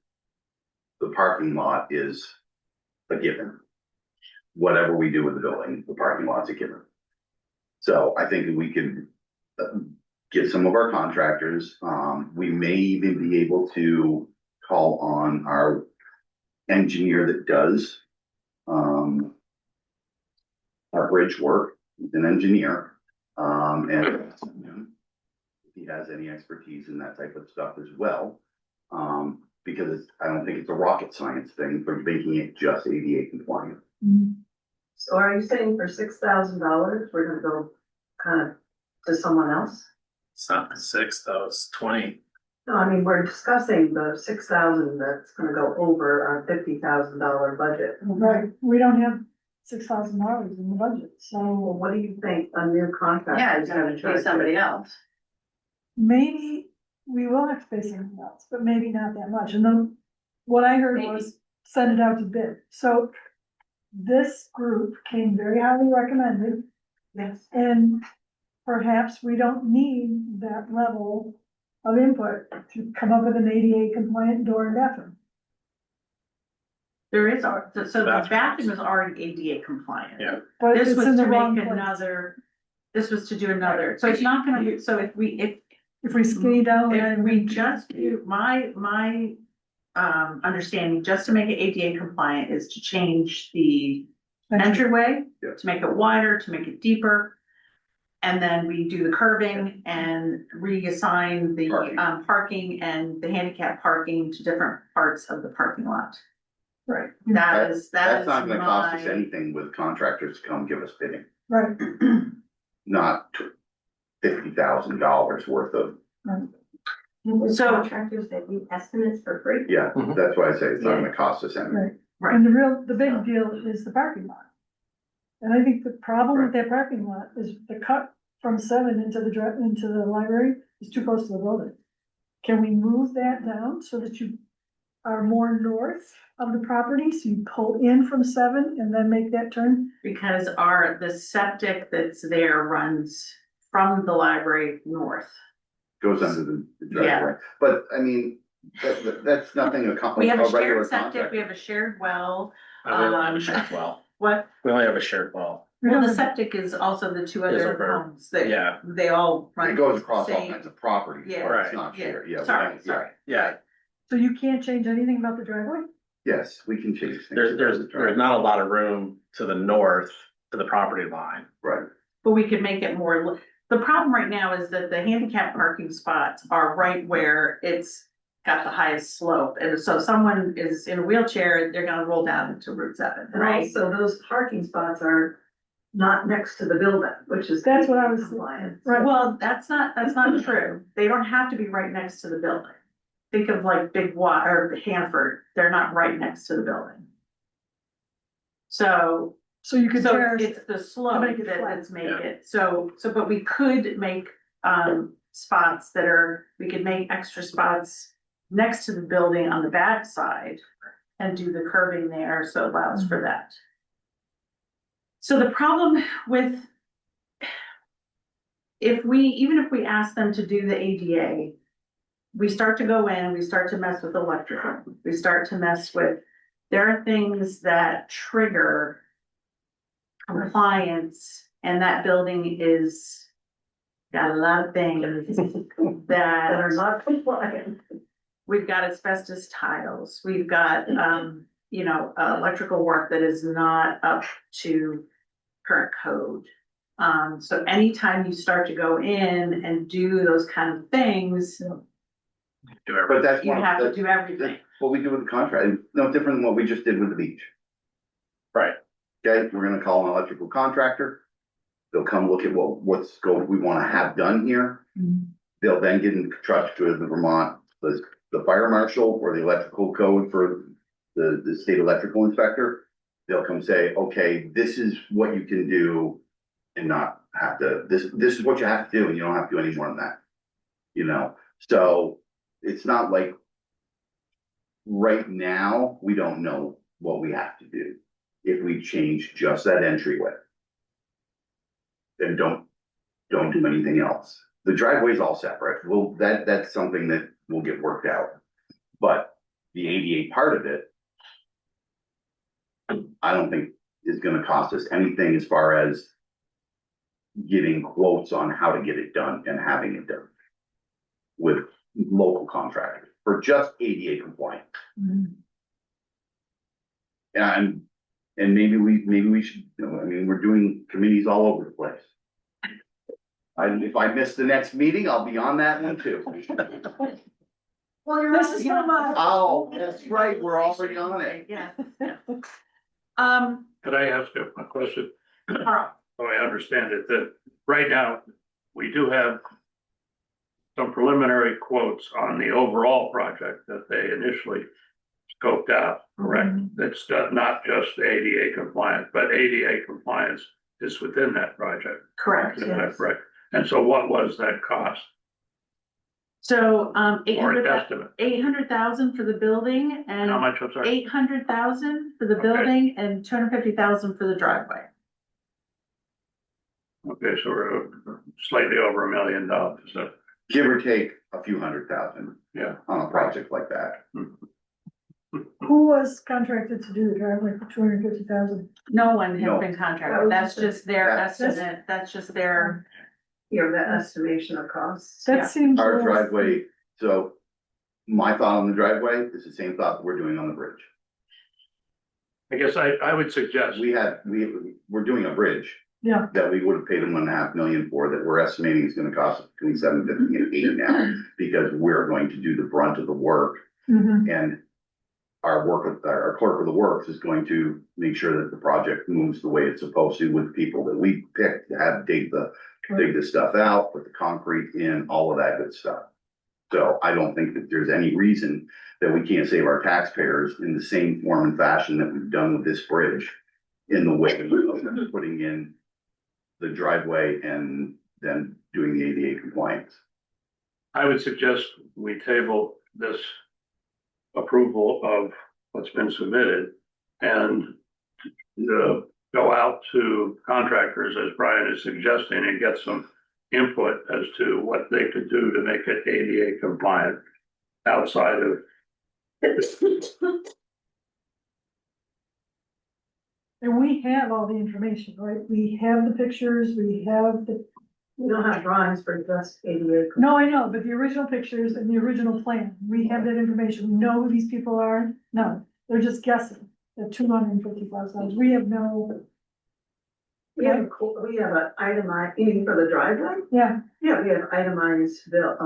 the parking lot is a given. Whatever we do with the building, the parking lot's a given. So I think we could get some of our contractors, we may even be able to call on our engineer that does our bridge work, an engineer, and if he has any expertise in that type of stuff as well. Because I don't think it's a rocket science thing for making it just ADA compliant. So are you saying for $6,000, we're gonna go kind of to someone else? It's not 6 though, it's 20. No, I mean, we're discussing the 6,000 that's gonna go over our $50,000 budget. Right, we don't have $6,000 in the budget, so Well, what do you think a new contract? Yeah, it's gonna be somebody else. maybe we will have to pay something else, but maybe not that much. And then what I heard was send it out to bid. So this group came very highly recommended, Yes. and perhaps we don't need that level of input to come up with an ADA compliant door and bathroom. There is, so the Bathroom. bathroom is already ADA compliant. Yeah. But This it's was in the to wrong make place. another, this was to do another, so it's not gonna be, so if If we skinny down, if and we just do, my understanding, just to make it ADA compliant is to change the entryway, Yeah. to make it wider, to make it deeper. And then we do the curbing and reassign the Parking. parking and the handicap parking to different parts of the parking lot. Right, That is That's not gonna cost us my, anything with contractors to come give us bidding, right. not $50,000 worth of, So- Contractors that do estimates for free. yeah, Mhm. that's why I say it's not gonna cost us anything. Right. Right. And the big deal is the parking lot. And I think the problem with that parking lot is the cut from 7 into the library is too close to the building. Can we move that down so that you are more north of the property, so you pull in from 7 and then make that turn? because the septic that's there runs from the library north. Goes under the driveway, but I mean, that's nothing We have a regular shared septic, contract. we have a shared well, We only have a shared well. what, We only have a shared well. well, the septic is also the 2 Is other over. homes that, Yeah. they all run. It goes across all same- kinds of properties, Yeah, but it's right, not shared, yeah. we Sorry, don't- yeah. sorry. Yeah, So you can't change anything about the driveway? Yes, we can change things. there's not a lot of room to the north, to the property line. Right, But we could make it more, the problem right now is that the handicap parking spots are right where it's got the highest slope. And so if someone is in a wheelchair, they're gonna roll down into Route 7, And right? also, those parking spots are not next to the building, which is. That's what I was- compliant. Right. Well, that's not true. They don't have to be right next to the building. Think of like Big Y or Hanford, they're not right next to the building. So So you could So terrace it's it. the slope make it that flat. that's made it, but we could make, spots that are, we could make extra spots next to the building on the back side and do the curving there, so it allows for that. So the problem with, even if we ask them to do the ADA, we start to go in, we start to mess with electrical, we start to mess with, there are things that trigger compliance, and that building is got a lot of things That are that not compliant. we've got asbestos tiles, we've got, electrical work that is not up to current code. So anytime you start to go in and do those kind of things, Do everything. But that's you one, have to that's do everything. what we do with the contract, and no different than what we just did with the beach. Right. Okay, we're gonna call an electrical contractor. They'll come look at what scope we wanna have done here. They'll then get in touch with the Vermont, the fire marshal or the electrical code for the state electrical inspector. They'll come say, okay, this is what you can do and not have to, this is what you have to do and you don't have to do any more than that. You know, so it's not like right now, we don't know what we have to do if we change just that entryway. Then don't do anything else. The driveway's all separate. Well, that's something that will get worked out. But the ADA part of it, I don't think is gonna cost us anything as far as getting quotes on how to get it done and having it done with local contractors for just ADA compliance. And maybe we should, I mean, we're doing committees all over the place. If I miss the next meeting, I'll be on that one too. Well, This is so much. Oh, that's right, we're already on it. Yeah. Could I ask a question? Carl, So I understand it, that right now, we do have some preliminary quotes on the overall project that they initially scoped out, correct? That's not just ADA compliant, but ADA compliance is within that project. correct, Is that yes. correct? And so what was that cost So, or an estimate? 800,000 for the building How and much, I'm sorry? 800,000 for the Okay. building and 250,000 for the driveway. Okay, so we're slightly over $1 million, so, Give or take a few $100,000 yeah. on a project like that. Who was contracted to do the driveway for 250,000? No one No. has been contracted, that's just their That's- estimate, that's just their, The estimation of costs. Yeah. That seems. Our low. driveway, so my thought on the driveway is the same thought that we're doing on the bridge. I guess I would suggest, We're doing a bridge. Yeah. That we would have paid them $1.5 million for, that we're estimating is gonna cost us between $750 and $8 now, because we're going to do the brunt of the work. Mhm. And our clerk of the works is going to make sure that the project moves the way it's supposed to with people that we picked to have dig this stuff out, put the concrete in, all of that good stuff. So I don't think that there's any reason that we can't save our taxpayers in the same form and fashion that we've done with this bridge, in the way of putting in the driveway and then doing the ADA compliance. I would suggest we table this approval of what's been submitted and go out to contractors, as Brian is suggesting, and get some input as to what they could do to make it ADA compliant outside of. And we have all the information, right? We have the pictures, we have the, We don't have drawings for just ADA. no, I know, but the original pictures and the original plan, we have that information. We know who these people are. No, they're just guessing. They're $250,000. We have no, We have an itemized, even for the driveway? yeah, Yeah, we have itemized bill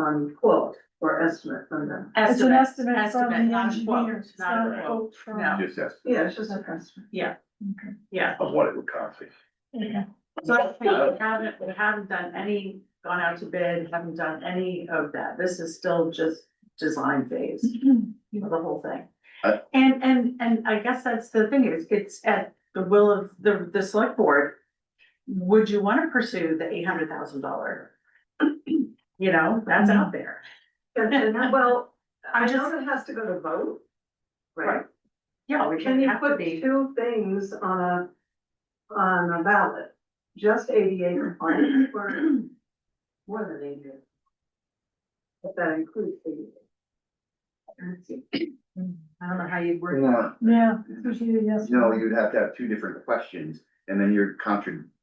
quote or estimate from them. it's an estimate from estimate, the not a quote, engineer. It's not a not a quote. quote from. No. Just estimate Yeah, it's just an estimate. yeah, Okay. yeah. of what it would cost us. Okay. So we haven't done any, gone out to bid, haven't done any of that. This is still just design phase of the whole thing. I- And I guess that's the thing, is it's at the will of the select board. Would you want to pursue the $800,000? You know, that's out there. Well, I I just- know it has to go to vote. Right? Yeah, we Can can you have to put be. two things on a ballot? Just ADA compliant or more than ADA? If that includes ADA. I don't know how you'd work. No, Yeah, especially, yes. no, you'd have to have two different questions, and then you're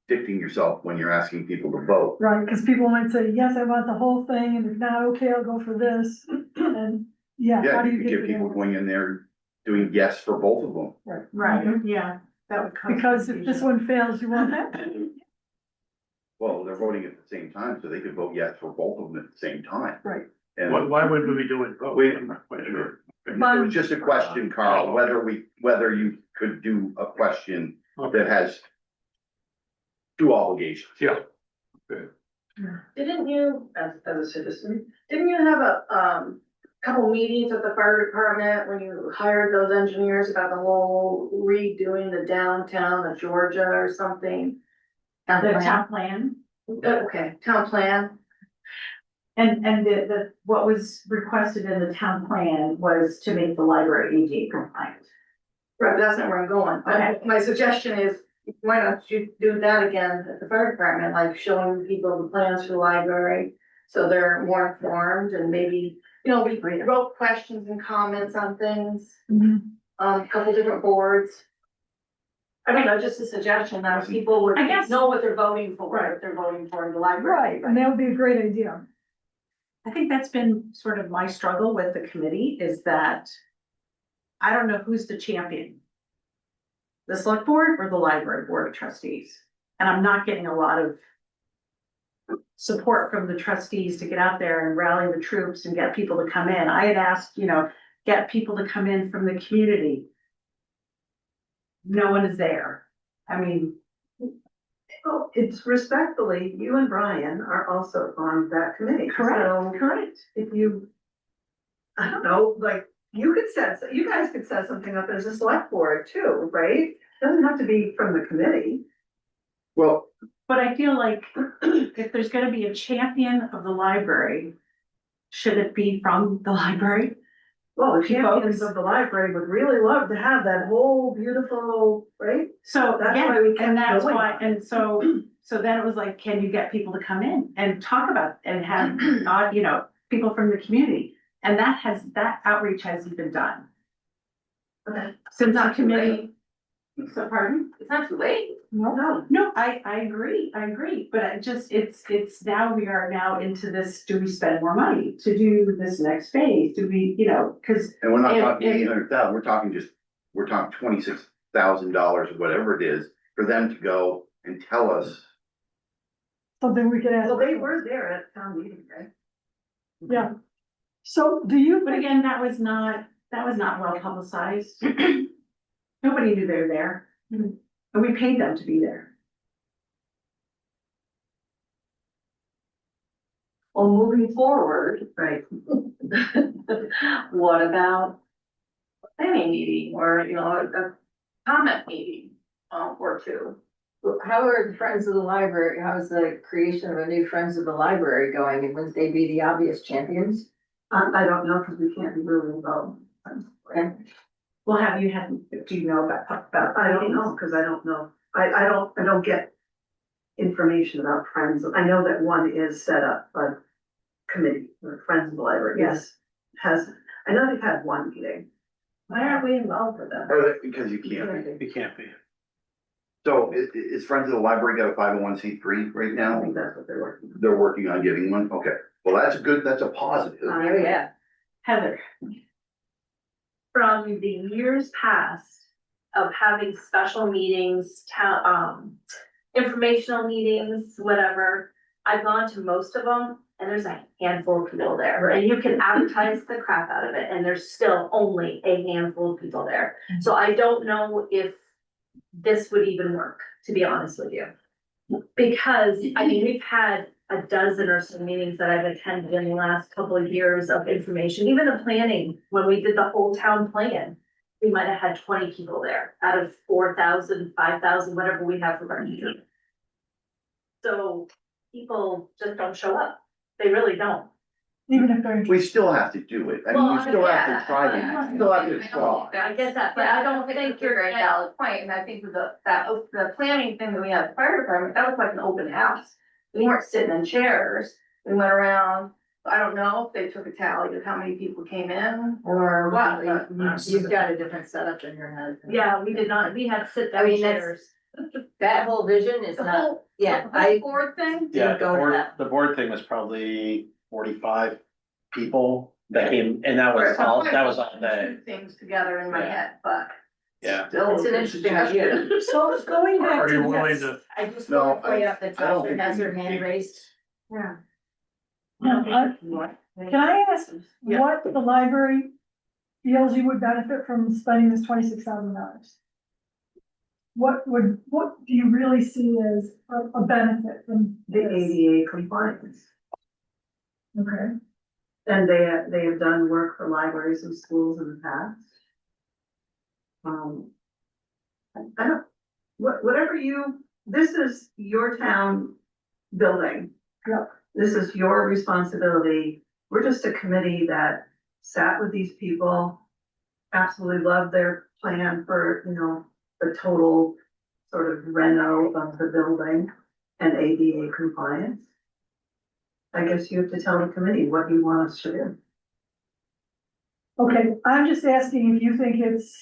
contradicting yourself when you're asking people to vote. Right, because people might say, yes, I want the whole thing, and if not, okay, I'll go for this, and, yeah, how Yeah, do you you could get get to people that? going in there doing yes for both of them. Right, Mhm. yeah, that would cause. Because if this confusion. one fails, you want that? Well, they're voting at the same time, so they could vote yes for both of them at the same time. Right. And Why would we be doing both? Wait. I'm not quite sure. it was just a question, Carl, whether you could do a question that has two obligations. Yeah. Didn't you, as a citizen, didn't you have a, couple meetings with the fire department when you hired those engineers about the whole redoing the downtown of Georgia or something? The town plan, Okay, town plan. and what was requested in the town plan was to make the library ADA compliant. Right, but that's not where I'm going. Okay. My suggestion is, why don't you do that again at the fire department, like showing people the plans for the library? So they're more informed and maybe, you know, we wrote questions and comments on things, Mhm. a couple different boards. I don't know, just a suggestion that people would I guess- know what they're voting for, if they're voting for the library. Right, and that would be a great idea. I think that's been sort of my struggle with the committee is that I don't know who's the champion. The select board or the library board of trustees? And I'm not getting a lot of support from the trustees to get out there and rally the troops and get people to come in. I had asked, get people to come in from the community. No one is there. I mean, Well, it's respectfully, you and Brian are also on that committee. So correct. if you, I don't know, like, you guys could set something up as a select board too, right? Doesn't have to be from the committee. Well, But I feel like if there's gonna be a champion of the library, should it be from the library? Well, the Folks. champions of the library would really love to have that whole beautiful, right? So That's yeah, why we kept and that's going. why, and so then it was like, can you get people to come in and talk about and have, people from the community? And that outreach hasn't been done. Okay. Since the Not too committee. So pardon? It's not too late. No, No, I agree, but it's now, we are now into this, do we spend more money to do this next phase? Do we, cause and we're not talking And- 800,000, we're talking $26,000 or whatever it is for them to go and tell us. Something we could ask. well, they were there at town meeting, right? Yeah. So do you but think, again, that was not well publicized. Nobody knew they were there, and we paid them to be there. Well, moving forward, Right. what about a planning meeting or, a comment meeting, or two? How are the Friends of the Library, how's the creation of a new Friends of the Library going, and wouldn't they be the obvious champions? I don't know, because we can't be really involved. Well, do you know about? I don't know, because I don't know. I don't get information about Friends. I know that one is set up, a committee, or Friends of the Library. Yes. I know they've had one meeting. Why aren't we involved with them? Because you can't. It can't be. So is Friends of the Library got a 501c3 right I now? think that's what they're working on. They're working on getting one, okay, well, that's a positive. Oh, yeah. Heather, From the years past of having special meetings, informational meetings, whatever, I've gone to most of them and there's a handful of people there. And you can advertise the crap out of it and there's still only a handful of people there. So I don't know if this would even work, to be honest with you. Because, we've had a dozen or so meetings that I've attended in the last couple of years of information, even the planning, when we did the whole town plan. We might have had 20 people there out of 4,000, 5,000, whatever we have for our meeting. So people just don't show up. They really don't. even if they're, We still have to do it, I mean, you still have to try, you still have to try. I get that, But I don't think you're a very valid point, and I think with the planning thing that we had at the fire department, that was like an open house. We weren't sitting in chairs, we went around, I don't know if they took a tally of how many people came in or what, but. You've got a different setup in your head. Yeah, we did not, we had sit I down mean, that's- chairs. That whole vision is not, yeah, I Board thing? Yeah, didn't go to that. the board thing was probably 45 people that came, and that was all day. Two things together in my Yeah. head, but. Yeah. Still It's an interesting idea. So going back Are you to willing this, to, I just No, want to point out that I don't Tasha think has we her need hand to- raised. Yeah. can I ask Yeah. what the library feels you would benefit from spending this $26,000? What do you really see as a benefit from The this? ADA compliance. Okay, And they have done work for libraries and schools in the past. I don't, whatever this is your town building. Yep. This is your responsibility. We're just a committee that sat with these people, absolutely loved their plan for, the total sort of reno of the building and ADA compliance. I guess you have to tell the committee what you want us to do. okay, I'm just asking if you think it's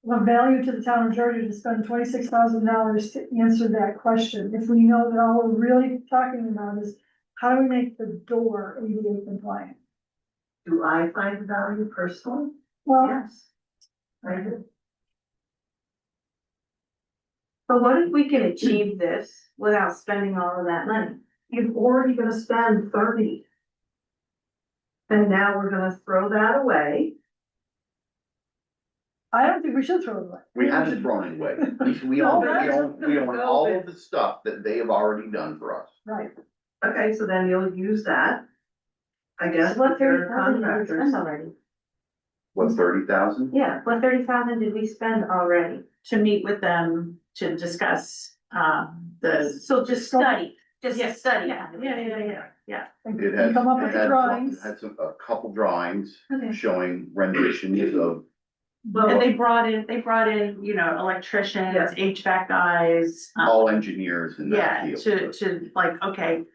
of value to the town of Georgia to spend $26,000 to answer that question. If we know that all we're really talking about is how do we make the door ADA compliant? Do I find value personally? Well, Yes. I do. But what if we can achieve this without spending all of that money? You've already gonna spend 30. And now we're gonna throw that away. I don't think we should throw it away. We haven't thrown it away. We No, own all of the stuff that they have already done for us. Right. Okay, so then you'll use that. I guess. What with your 30,000 did we contractors. spend already? What, 30,000? Yeah, what 30,000 did we spend already? To meet with them to discuss, the. So just study, just Yes, study. Yeah. And It you has, come up it with the had, drawings. it had a couple drawings Okay. showing renditions of, And they brought in, electricians, Yes. HVAC guys. all engineers in that Yeah, field. to like, okay.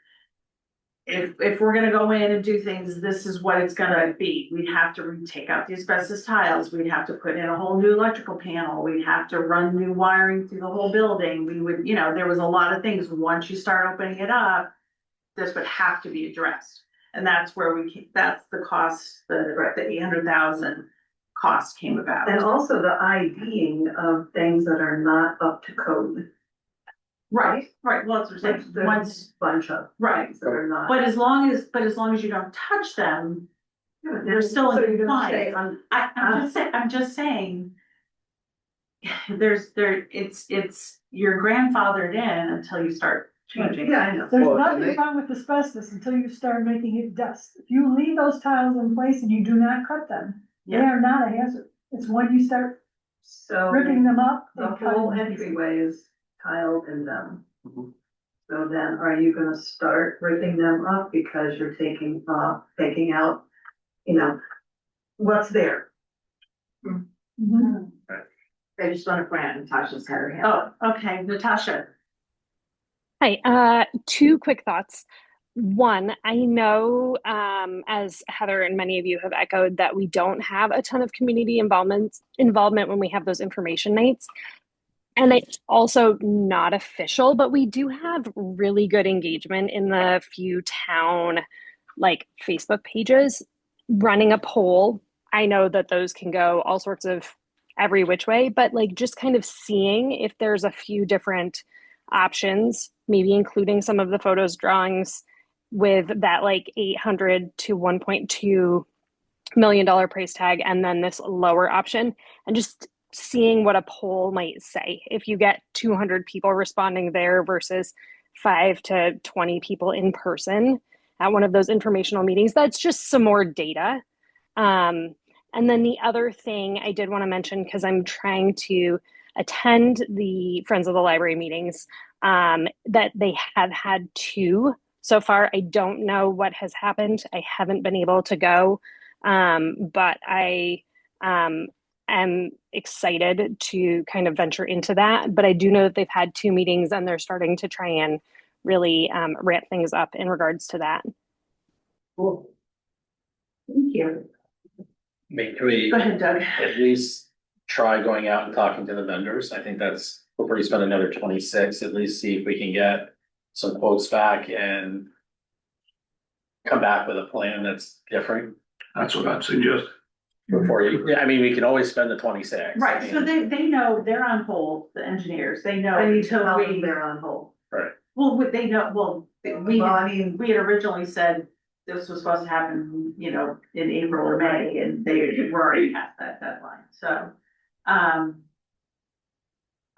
If we're gonna go in and do things, this is what it's gonna be. We'd have to take out the asbestos tiles, we'd have to put in a whole new electrical panel, we'd have to run new wiring through the whole building. We would, there was a lot of things. Once you start opening it up, this would have to be addressed. And that's where that's the cost, the 800,000 cost came about. And also the IDing of things that are not up to code. Right, well, that's what I'm Like saying. the Once, bunch of right, things that are not. but as long as you don't touch them, they're still So in you're gonna say, compliance. I'm just saying. It's you're grandfathered in until you start changing. Yeah, I know. There's Well, and nothing they- wrong with asbestos until you start making it dust. If you leave those tiles in place and you do not cut them, they Yeah. are not a hazard. It's when you start So ripping them up. the and cutting whole them. entryway is tiled and done. Mhm. So then are you gonna start ripping them up because you're taking out, what's there? Mhm. I just want to point out Natasha's had her hand. Oh, okay, Natasha. Hi, two quick thoughts. One, I know, as Heather and many of you have echoed, that we don't have a ton of community involvement when we have those information nights. And it's also not official, but we do have really good engagement in the few town Facebook pages running a poll. I know that those can go all sorts of every which way, but just kind of seeing if there's a few different options, maybe including some of the photos, drawings with that 800 to $1.2 million price tag, and then this lower option, and just seeing what a poll might say. If you get 200 people responding there versus 5 to 20 people in person at one of those informational meetings, that's just some more data. And then the other thing I did want to mention, because I'm trying to attend the Friends of the Library meetings, that they have had 2 so far. I don't know what has happened. I haven't been able to go, but I am excited to kind of venture into that. But I do know that they've had 2 meetings and they're starting to try and really ramp things up in regards to that. Cool. Thank you. Can we Go ahead, Doug. at least try going out and talking to the vendors? I think that's before you spend another 26, at least see if we can get some quotes back and come back with a plan that's different That's what I'd suggest. before you, yeah, I mean, we can always spend the 26. Right, so they know, they're on hold, the engineers, they know I need to until tell them we, they're on hold. well, they know, well, we, Well, I mean, we had originally said this was supposed to happen, you know, in April or May, and they were already past that deadline, so.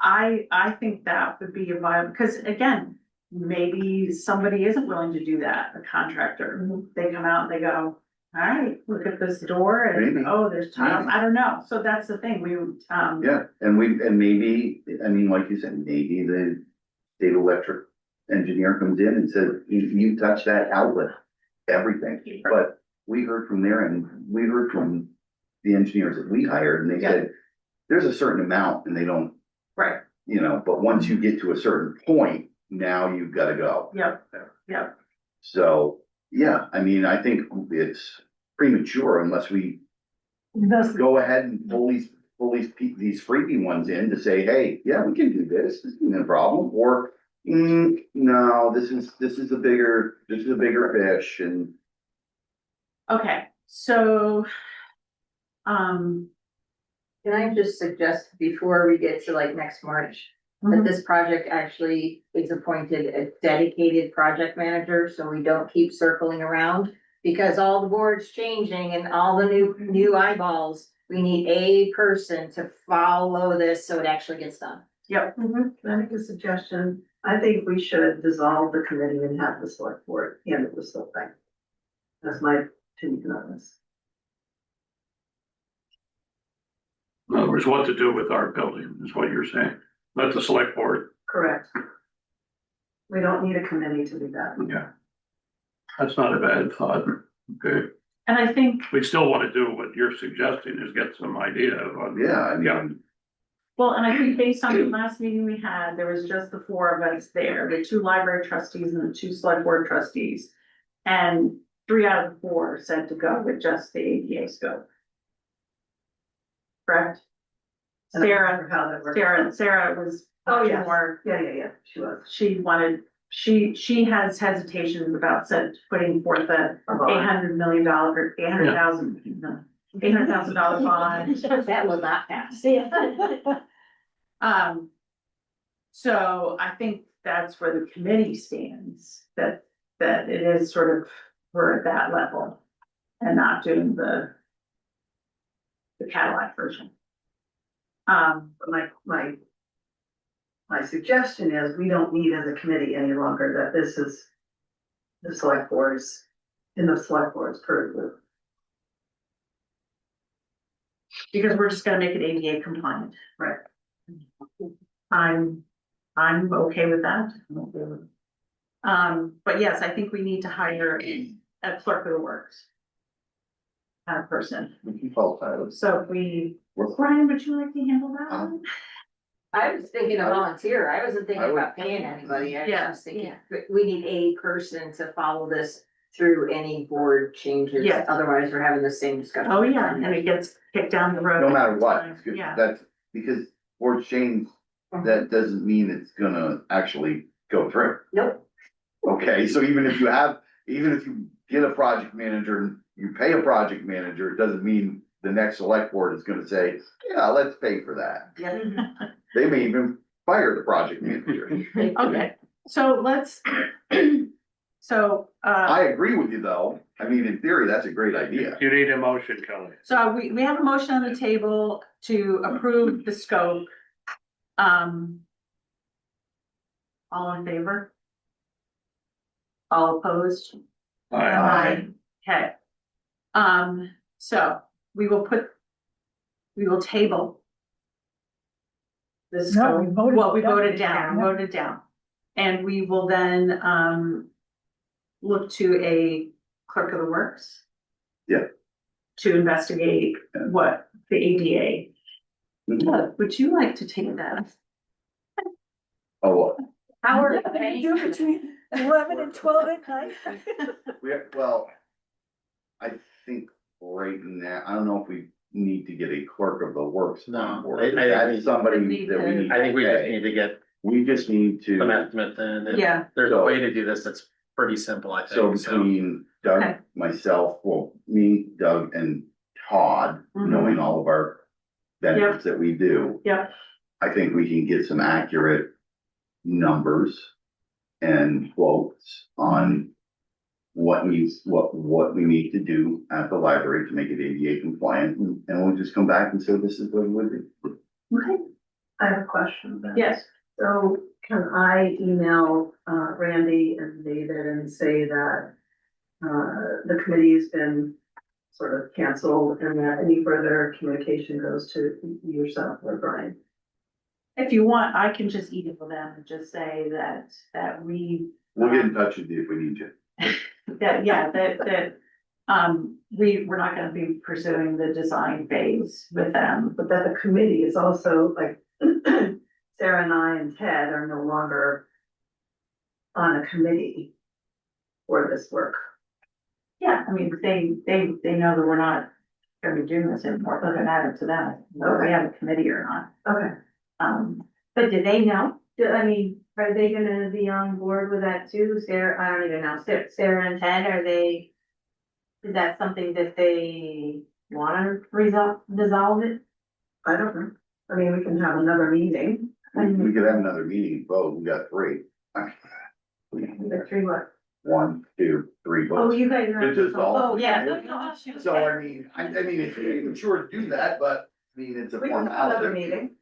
I think that would be a viable, because again, maybe somebody isn't willing to do that, a contractor. They come out and they go, all right, look at this door and, Maybe. oh, there's tiles, I don't know, so that's the thing, we, Yeah, and maybe, I mean, like you said, maybe the state electric engineer comes in and says, you touch that outlet, everything. But we heard from there and we heard from the engineers that we hired and they said, there's a certain amount and they don't, right, you know, but once you get to a certain point, now you've gotta go. yep. So, yeah, I mean, I think it's premature unless we Invest, go ahead and pull these freebie ones in to say, hey, yeah, we can do this isn't a problem, or, no, this is a bigger fish, and Okay, so, Can I just suggest before we get to like next March, that this project actually is appointed a dedicated project manager, so we don't keep circling around? Because all the boards changing and all the new eyeballs, we need a person to follow this so it actually gets done. yep, can I make a suggestion? I think we should dissolve the committee and have the select board handle this whole thing. That's my opinion on this. In other words, what to do with our building is what you're saying. Let the select board, Correct. We don't need a committee to do that. yeah. That's not a bad thought, okay? and I think, We still want to do what you're suggesting is get some idea of. yeah, I Yeah. mean, well, and I think based on the last meeting we had, there was just the four of us there, the two library trustees and the two select board trustees. And 3 out of the 4 said to go with just the ADA scope. Correct? And I don't remember how that worked. Sarah was Oh, much yes. more, Yeah, she was. she wanted, she has hesitations about putting forth a $800 million, $800,000 bond. That will not pass. So I think that's where the committee stands, that it is sort of, we're at that level and not doing the Cadillac version. But my suggestion is we don't need as a committee any longer, that this is the select board's, in the select board's purview. Because we're just gonna make it ADA compliant. Right. I'm okay with that. But yes, I think we need to hire a clerk of the works. Kind of person. we can call titles. So if we, Brian, would you like to handle that one? I was thinking of volunteer, I wasn't I thinking would- about paying anybody, I Yeah, was just thinking, we need a person to follow this through any board changes. Yes. Otherwise, we're having the same discussion. Oh, yeah, and it gets kicked down the road. No matter what, it's good, Yeah. that's, because board change, that doesn't mean it's gonna actually go through. Nope. Okay, so even if you get a project manager and you pay a project manager, it doesn't mean the next select board is gonna say, yeah, let's pay for that. Yeah. They may even fire the project manager. Okay, so let's, so, I agree with you though, I mean, in theory, that's a great idea. You need a motion, Kelly. so we have a motion on the table to approve the scope. All in favor? All opposed? Aye. Okay. So we will table. This, No, we voted well, we down. voted down, Yeah. voted down. And we will then, look to a clerk of the works. Yeah. To investigate what the ADA. Mhm. Would you like to take that? Oh, How are What do you do between 11 and 12 at night? well, I think right now, I don't know if we need to get a clerk of the works No, on board. I That's think- somebody that we need. I think we to just pay. need to get We just need some to, estimates in. and Yeah. There's a way to do this that's pretty simple, I so think, so. between Doug, Okay. myself, well, me, Doug and Todd, Mhm. knowing all of our benefits that we do. Yep. I think we can get some accurate numbers and quotes on what we need to do at the library to make it ADA compliant, and we'll just come back and say, this is what we would do. Okay. I have a question then. Yes. So can I email Randy and David and say that the committee's been sort of canceled and that any further communication goes to yourself or Brian? If you want, I can just email them and just say that we. We'll get in touch with you if we need to. We're not gonna be pursuing the design phase with them. But that the committee is also like, Sarah and I and Ted are no longer on a committee for this work. Yeah, I mean, they know that we're not gonna be doing this anymore, it doesn't matter to them, whether we have a committee or not. Okay. But do they know? I mean, are they gonna be on board with that too? Sarah, I don't even know, Sarah and Ted, is that something that they wanna dissolve it? I don't know. I mean, we can have another meeting. We could have another meeting, vote, we got three. The three what? 1, 2, 3 Oh, votes. you guys are. It's just all- Oh, yeah. So I mean, I mean, if you're even sure to do that, but I mean, it's a We can have another formality. meeting.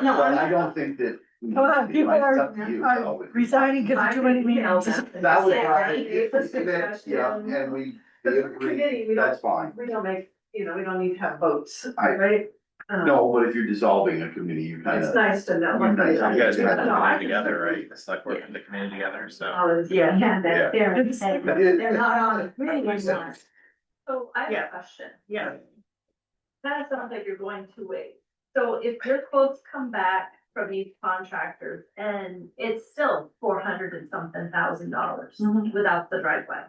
No, But I don't think that. Come on, people It's are- up to you, are so if- resigning because of too many meetings. That was Yeah, right, it's a yeah, suggestion. and we But the agree, committee, we don't- that's fine. We don't make, we don't need to have votes, I- right? No, but if you're dissolving a committee, you kind It's of. nice to know. You guys- You guys put the No, I- committee together, right? It's like working the committee together, so. Yeah. Yeah, that's Sarah and Ted, they're not on the committee anymore. So I have Yeah. a question. Yeah. Kind of sounds like you're going two ways. So if your quotes come back from these contractors and it's still $400 and something thousand Mhm. without the driveway.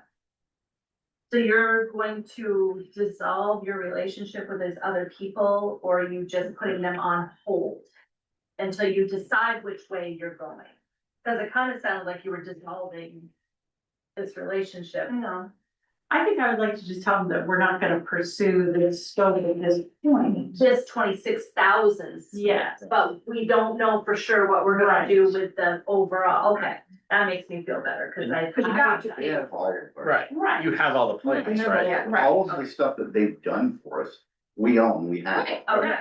So you're going to dissolve your relationship with those other people, or are you just putting them on hold? Until you decide which way you're going? Cause it kind of sounded like you were dissolving this relationship. Yeah. I think I would like to just tell them that we're not gonna pursue this scope at this point. Just 26,000. Yeah. But we don't know for sure what we're gonna do with the overall, okay, that makes me feel better, cause you got to pay Yeah, for it. Right, Right. you have all the plans, right? Yeah. Right. All of the stuff that they've done for us, we own, we have, Okay, okay,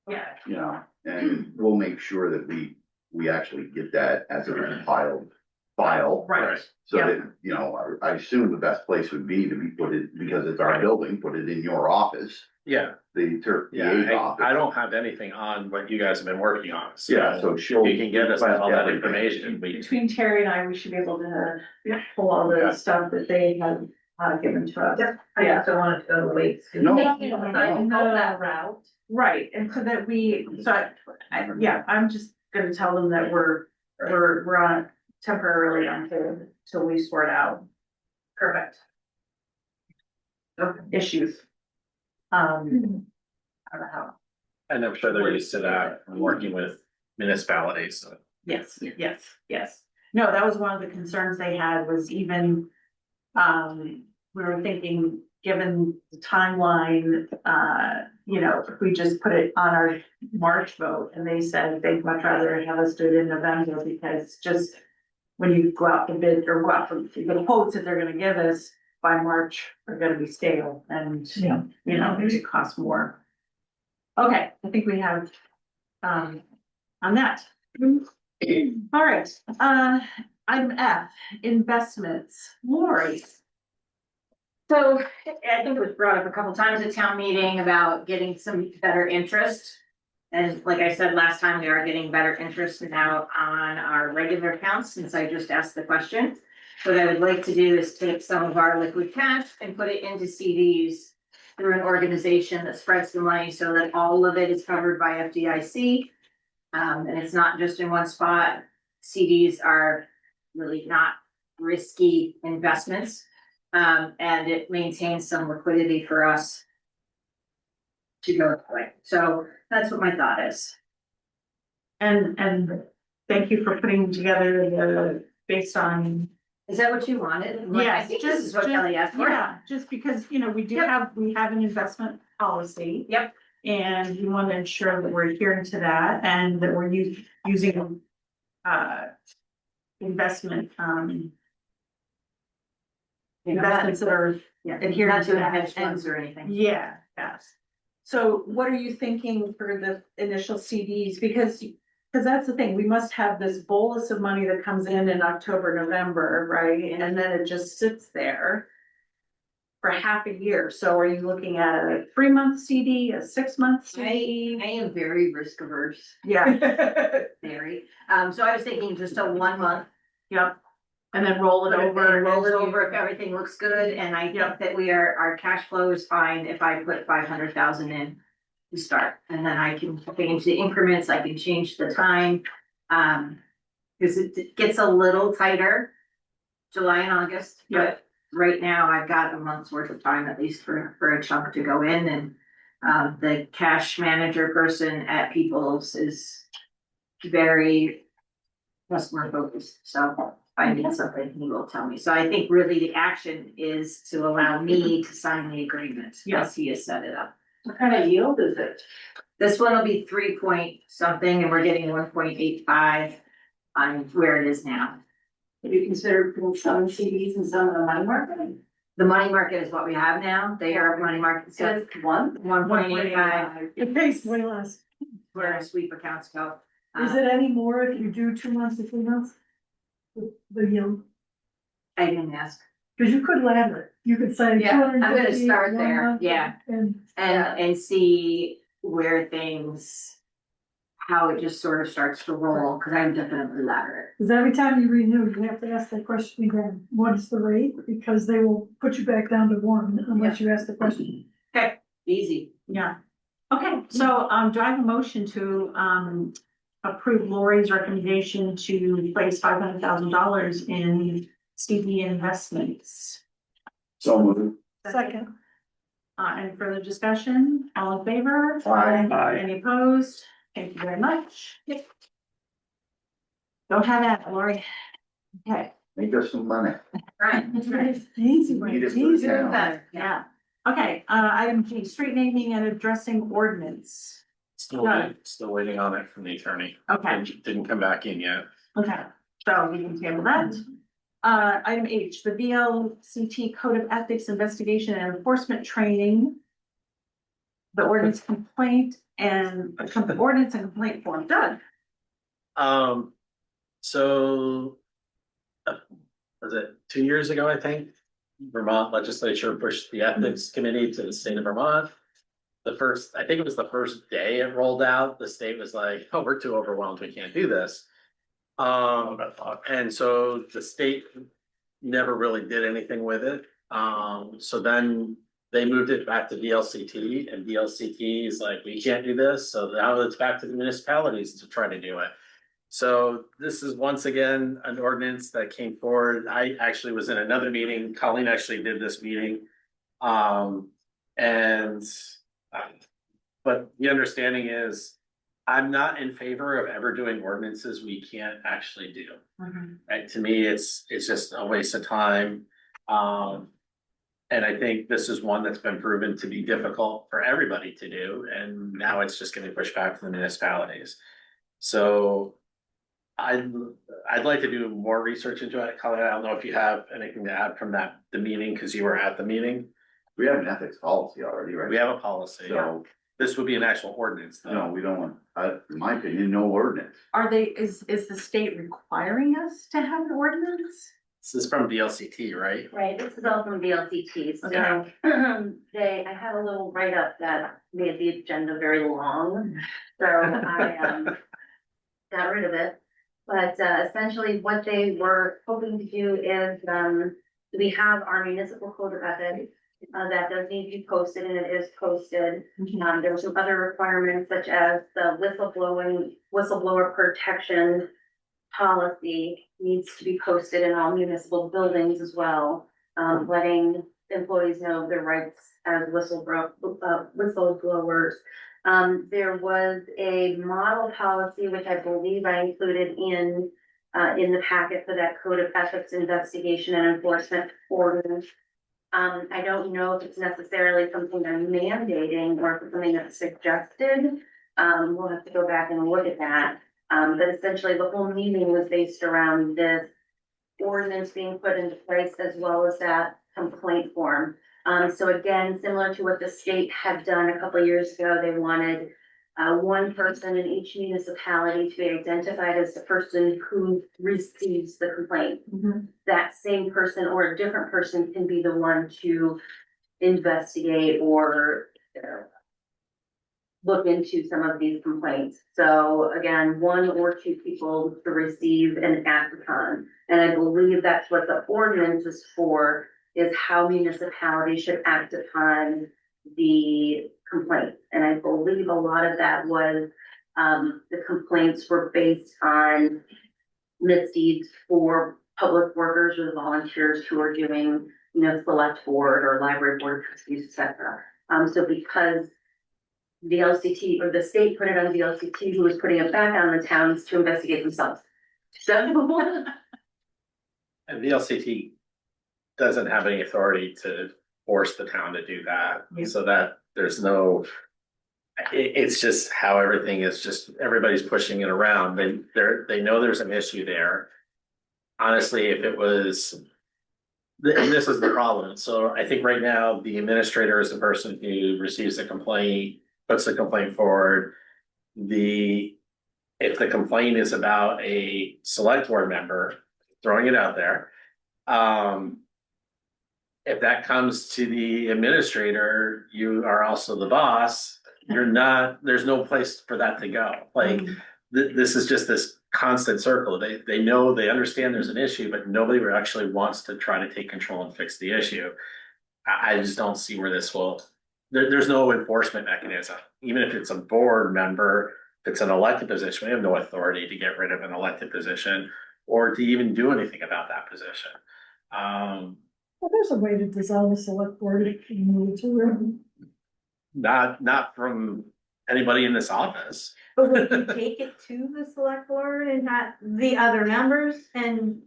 yeah, you know, and we'll make sure that we actually get that as a compiled file. Right. So that, you know, I assume the best place would be to be put it, because it's our building, put it in your office, Yeah, the yeah, office. I don't have anything on what you guys have been working on, Yeah, so so she'll. you can get us all that everything. information, we. Between Terry and I, we should be able to pull all the Okay. stuff that they have given to us. I just don't want it to go to waste. No. I can go that route. Right, and so that yeah, I'm just gonna tell them that we're on temporarily until we sort out Perfect. issues. I don't know how. And I'm sure they're used to that, from working with municipalities, so. Yes, yes. No, that was one of the concerns they had was even, we were thinking, given the timeline, if we just put it on our March vote, and they said they'd much rather have us do it in November, because just when you go out to bid or go out for the quotes that they're gonna give us by March are gonna be stale and, it costs more. Okay, I think we have, on that. All right, item F, investments, Lori. So I think it was brought up a couple times at town meeting about getting some better interest. And like I said last time, we are getting better interest now on our regular accounts, since I just asked the question. What I would like to do is take some of our liquid cash and put it into CDs through an organization that spreads the money so that all of it is covered by FDIC. And it's not just in one spot. CDs are really not risky investments. And it maintains some liquidity for us to go that way. So that's what my thought is. And thank you for putting together the, based on. Is that what you wanted? I Yes, think this just, is what Kelly asked for. yeah, just because, you know, we Yep. have an investment policy. Yep. And we want to ensure that we're adhering to that and that we're using, investment, investments that are Yeah, adhering not to doing that. hedge And- funds or anything. Yeah, yes. So what are you thinking for the initial CDs? Because that's the thing, we must have this bolus of money that comes in October, November, right? And then it just sits there for half a year. So are you looking at a 3-month CD, a 6-month I CD? am very risk averse, Yeah, very. So I was thinking just a 1 month. yep. And then roll it over. And roll it as you- over if everything looks good, and I Yep. think that our cash flow is fine if I put 500,000 in to start. And then I can change the increments, I can change the time. Cause it gets a little tighter, July and August, but right now I've got a month's worth of time at least for a chunk to go in, and the cash manager person at Peoples is very customer focused, so if I need something, he will tell me. So I think really the action is to allow me to sign the agreement, Yeah. as he has set it up. What kind of yield is it? This one will be 3 point something, and we're getting 1.85 on where it is now. Have you considered putting some CDs and some of the money market? The money market is what we have now, they are money market, so Just one? 1.85 It pays, Way less. where our sweep accounts go. Is it any more if you do 2 months to 3 months? The yield, I didn't ask, cause you could ladder it, you could say Yeah, I'm 250. gonna start 1 there, month, yeah. And and see where things, how it just sort of starts to roll, cause I'm definitely ladder cause every time you renew, you have to ask that question again, what's the rate? Because they will put you back down to 1 unless you ask the question. it. Okay, easy. yeah. Okay, so, do I have a motion to, approve Lori's recommendation to place $500,000 in CD investments? So moved. Second, Any further discussion? All in favor? Aye. Aye. Any opposed? Thank you very much. Go ahead, at Lori. Okay. Make us some money. Right. easy, Need it for easy. town. Better, Yeah. Okay, item G, street naming and addressing ordinance. Still waiting on it from the attorney. Okay. Didn't come back in yet. Okay, so we can table that. Item H, the VLCT Code of Ethics Investigation and Enforcement Training. The ordinance complaint and ordinance and complaint form, done. So. Was it 2 years ago, I think? Vermont legislature pushed the ethics committee to the state of Vermont. I think it was the first day it rolled out, the state was like, oh, we're too overwhelmed, we can't do this. And so the state never really did anything with it. So then they moved it back to VLCT, and VLCT is like, we can't do this, so now it's back to the municipalities to try to do it. So this is once again an ordinance that came forward. I actually was in another meeting. Colleen actually did this meeting. But the understanding is I'm not in favor of ever doing ordinances we can't actually do. Right? To me, it's just a waste of time. And I think this is one that's been proven to be difficult for everybody to do, and now it's just gonna be pushed back to the municipalities. So I'd like to do more research into it. Colleen, I don't know if you have anything to add from the meeting, because you were at the meeting. We have an ethics policy already, right? We have a policy. So, This would be an actual ordinance, no, though. we don't want, in my opinion, no ordinance. Is the state requiring us to have an ordinance? This is from VLCT, right? Right, this is all from VLCT, so, Okay. I had a little write-up that made the agenda very long, so I, got rid of it. But, essentially what they were hoping to do is, we have our municipal code of ethics, that does need to be posted, and it is posted. There were some other requirements such as the whistleblower protection policy needs to be posted in all municipal buildings as well. Letting employees know their rights as whistleblowers. There was a model policy, which I believe I included in the packet for that code of ethics investigation and enforcement ordinance. I don't know if it's necessarily something they're mandating or if it's something that's suggested. We'll have to go back and look at that. But essentially the whole meeting was based around this ordinance being put into place as well as that complaint form. So again, similar to what the state had done a couple of years ago, they wanted one person in each municipality to be identified as the person who receives the complaint. That same person or a different person can be the one to investigate or look into some of these complaints. So again, one or two people to receive and act upon. And I believe that's what the ordinance is for, is how municipalities should act upon the complaints. And I believe a lot of that was, the complaints were based on misdeeds for public workers or volunteers who are doing, select board or library board trustees, et cetera. So because the LCT or the state put it on the LCT, who was putting it back on the towns to investigate themselves. So And the LCT doesn't have any authority to force the town to do that, so that there's no. It's just how everything is, just everybody's pushing it around. They know there's an issue there. Honestly, if it was, and this is the problem. So I think right now the administrator is the person who receives the complaint, puts the complaint forward. If the complaint is about a select board member, throwing it out there. If that comes to the administrator, you are also the boss. There's no place for that to go. Like, this is just this constant circle. They know, they understand there's an issue, but nobody actually wants to try to take control and fix the issue. I just don't see where this will, there's no enforcement mechanism. Even if it's a board member, if it's an elected position, we have no authority to get rid of an elected position or to even do anything about that position. Well, there's a way to dissolve a select board if you need to. Not from anybody in this office. But would you take it to the select board and not the other members and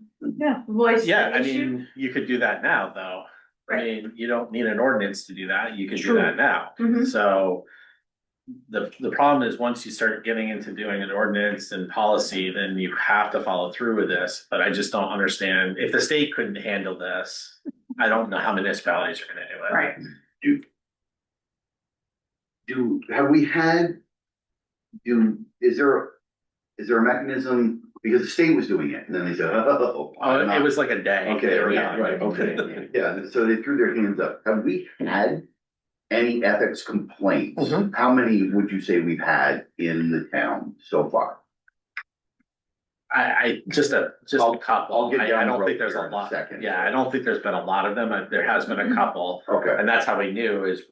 voice Yeah, the I issue? mean, you could do that now, though. I Right. mean, you don't need an ordinance to do that. You can do True. that now. Mhm. So the problem is, once you start getting into doing an ordinance and policy, then you have to follow through with this. But I just don't understand, if the state couldn't handle this, I don't know how municipalities are gonna do it. Right. Have we had, is there a mechanism, because the state was doing it, and then they said, oh. Oh, it was like a day. Okay, They were yeah, done. right, okay, yeah, so they threw their hands up. Have we had any ethics complaints? Mhm. How many would you say we've had in the town so far? Just a couple. I'll get I down the don't road think there's here a in a lot. second. Yeah, I don't think there's been a lot of them. There has been a couple. Okay. And that's how we knew, is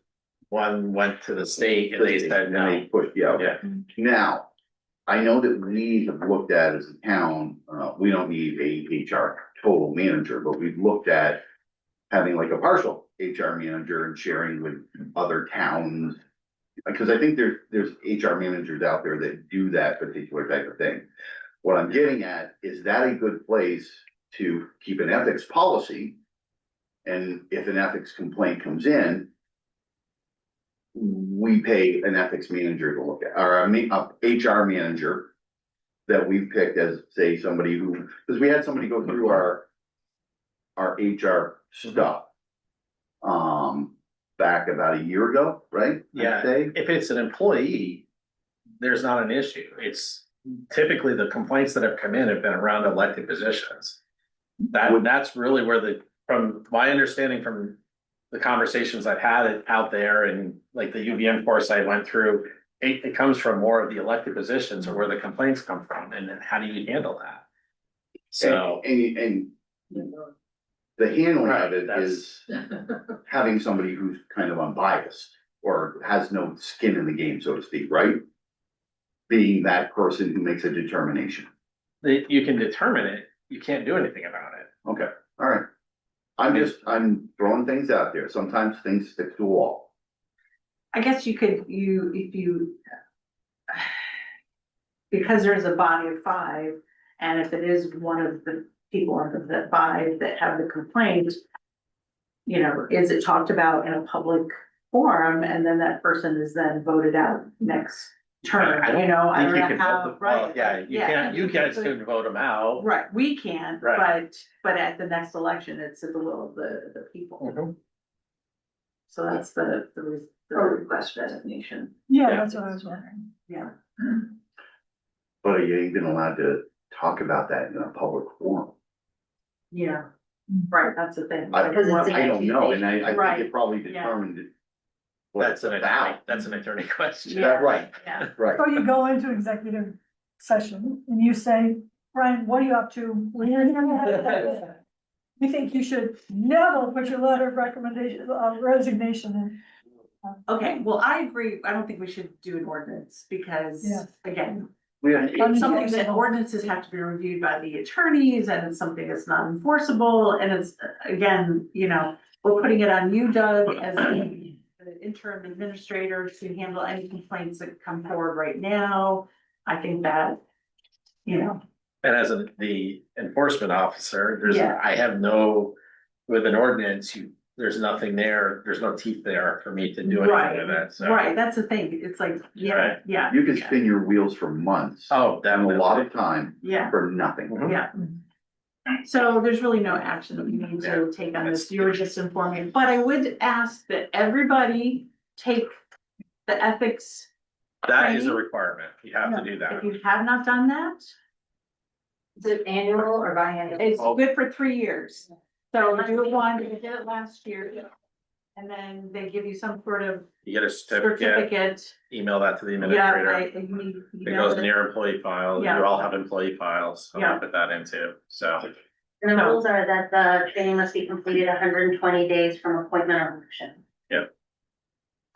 one went to the state and they said And they no. pushed, yeah, okay. Yeah. Now, I know that we have looked at as a town, we don't need a HR total manager, but we've looked at having like a partial HR manager and sharing with other towns. Because I think there's HR managers out there that do that particular type of thing. What I'm getting at, is that a good place to keep an ethics policy? And if an ethics complaint comes in, we pay an ethics manager to look at, or a HR manager that we've picked as, say, somebody who, because we had somebody go through our HR stuff back about a year ago, right? I'd Yeah, say. if it's an employee, there's not an issue. It's typically the complaints that have come in have been around elected positions. That's really where from my understanding from the conversations I've had out there, and like the UVM course I went through, it comes from more of the elected positions or where the complaints come from, and then how do you handle that? So. And the handling Right, of it that's- is having somebody who's kind of unbiased or has no skin in the game, so to speak, right? Being that person who makes a determination. You can determine it, you can't do anything about it. Okay, all right. I'm throwing things out there. Sometimes things stick to a wall. I guess you could, if you. Because there's a body of five, and if it is one of the people of the five that have the complaint. You know, is it talked about in a public forum, and then that person is then voted out next term, I don't you know, I think don't you know can how, vote the- right? well, yeah, you can't, you guys could vote them out. Right, we can, Right. but at the next election, it's at the will of the people. Mhm. So that's the request resignation, Yeah, Yeah. that's what I was wondering. yeah. But are you even allowed to talk about that in a public forum? Yeah, right, that's the thing. I, Because it's I don't know, and I Right. think it probably Yeah. determined. What That's it's an about. attorney, that's an attorney question. Yeah. Right, Yeah, right. So you go into executive session and you say, Brian, what are you up to? You think you should never put your letter of recommendation, resignation in. okay, well, I agree, I don't think we should do an ordinance, because, Yeah. again, We have, it's something that ordinances have to be reviewed by the attorneys, and it's something that's not enforceable, and it's, again, you know, we're putting it on you, Doug, as the interim administrator to handle any complaints that come forward right now. I think that, you know, And as the enforcement officer, Yeah. I have no, with an ordinance, there's nothing there, there's no teeth there for me to do Right. anything with that, so. right, that's the thing, it's like, yeah, Right. yeah. you can yeah, spin your wheels for months. Oh, And a lot definitely. of time Yeah, for nothing. Mhm. yeah. So there's really no action that we need to take on this, you were just informing, but I would ask that everybody take the ethics. That is a Training? requirement, you have to do If that. you have not done that, Is it annual or biannual? it's Oh. good for 3 years. So do it one, you did it last year. And then they give you some sort of You get a certificate, certificate. email that to the Yeah, administrator. It goes in your employee file, you Yeah. all have employee files, so Yeah. I'll put that into, so. And the rules are that the training must be completed 120 days from appointment or election.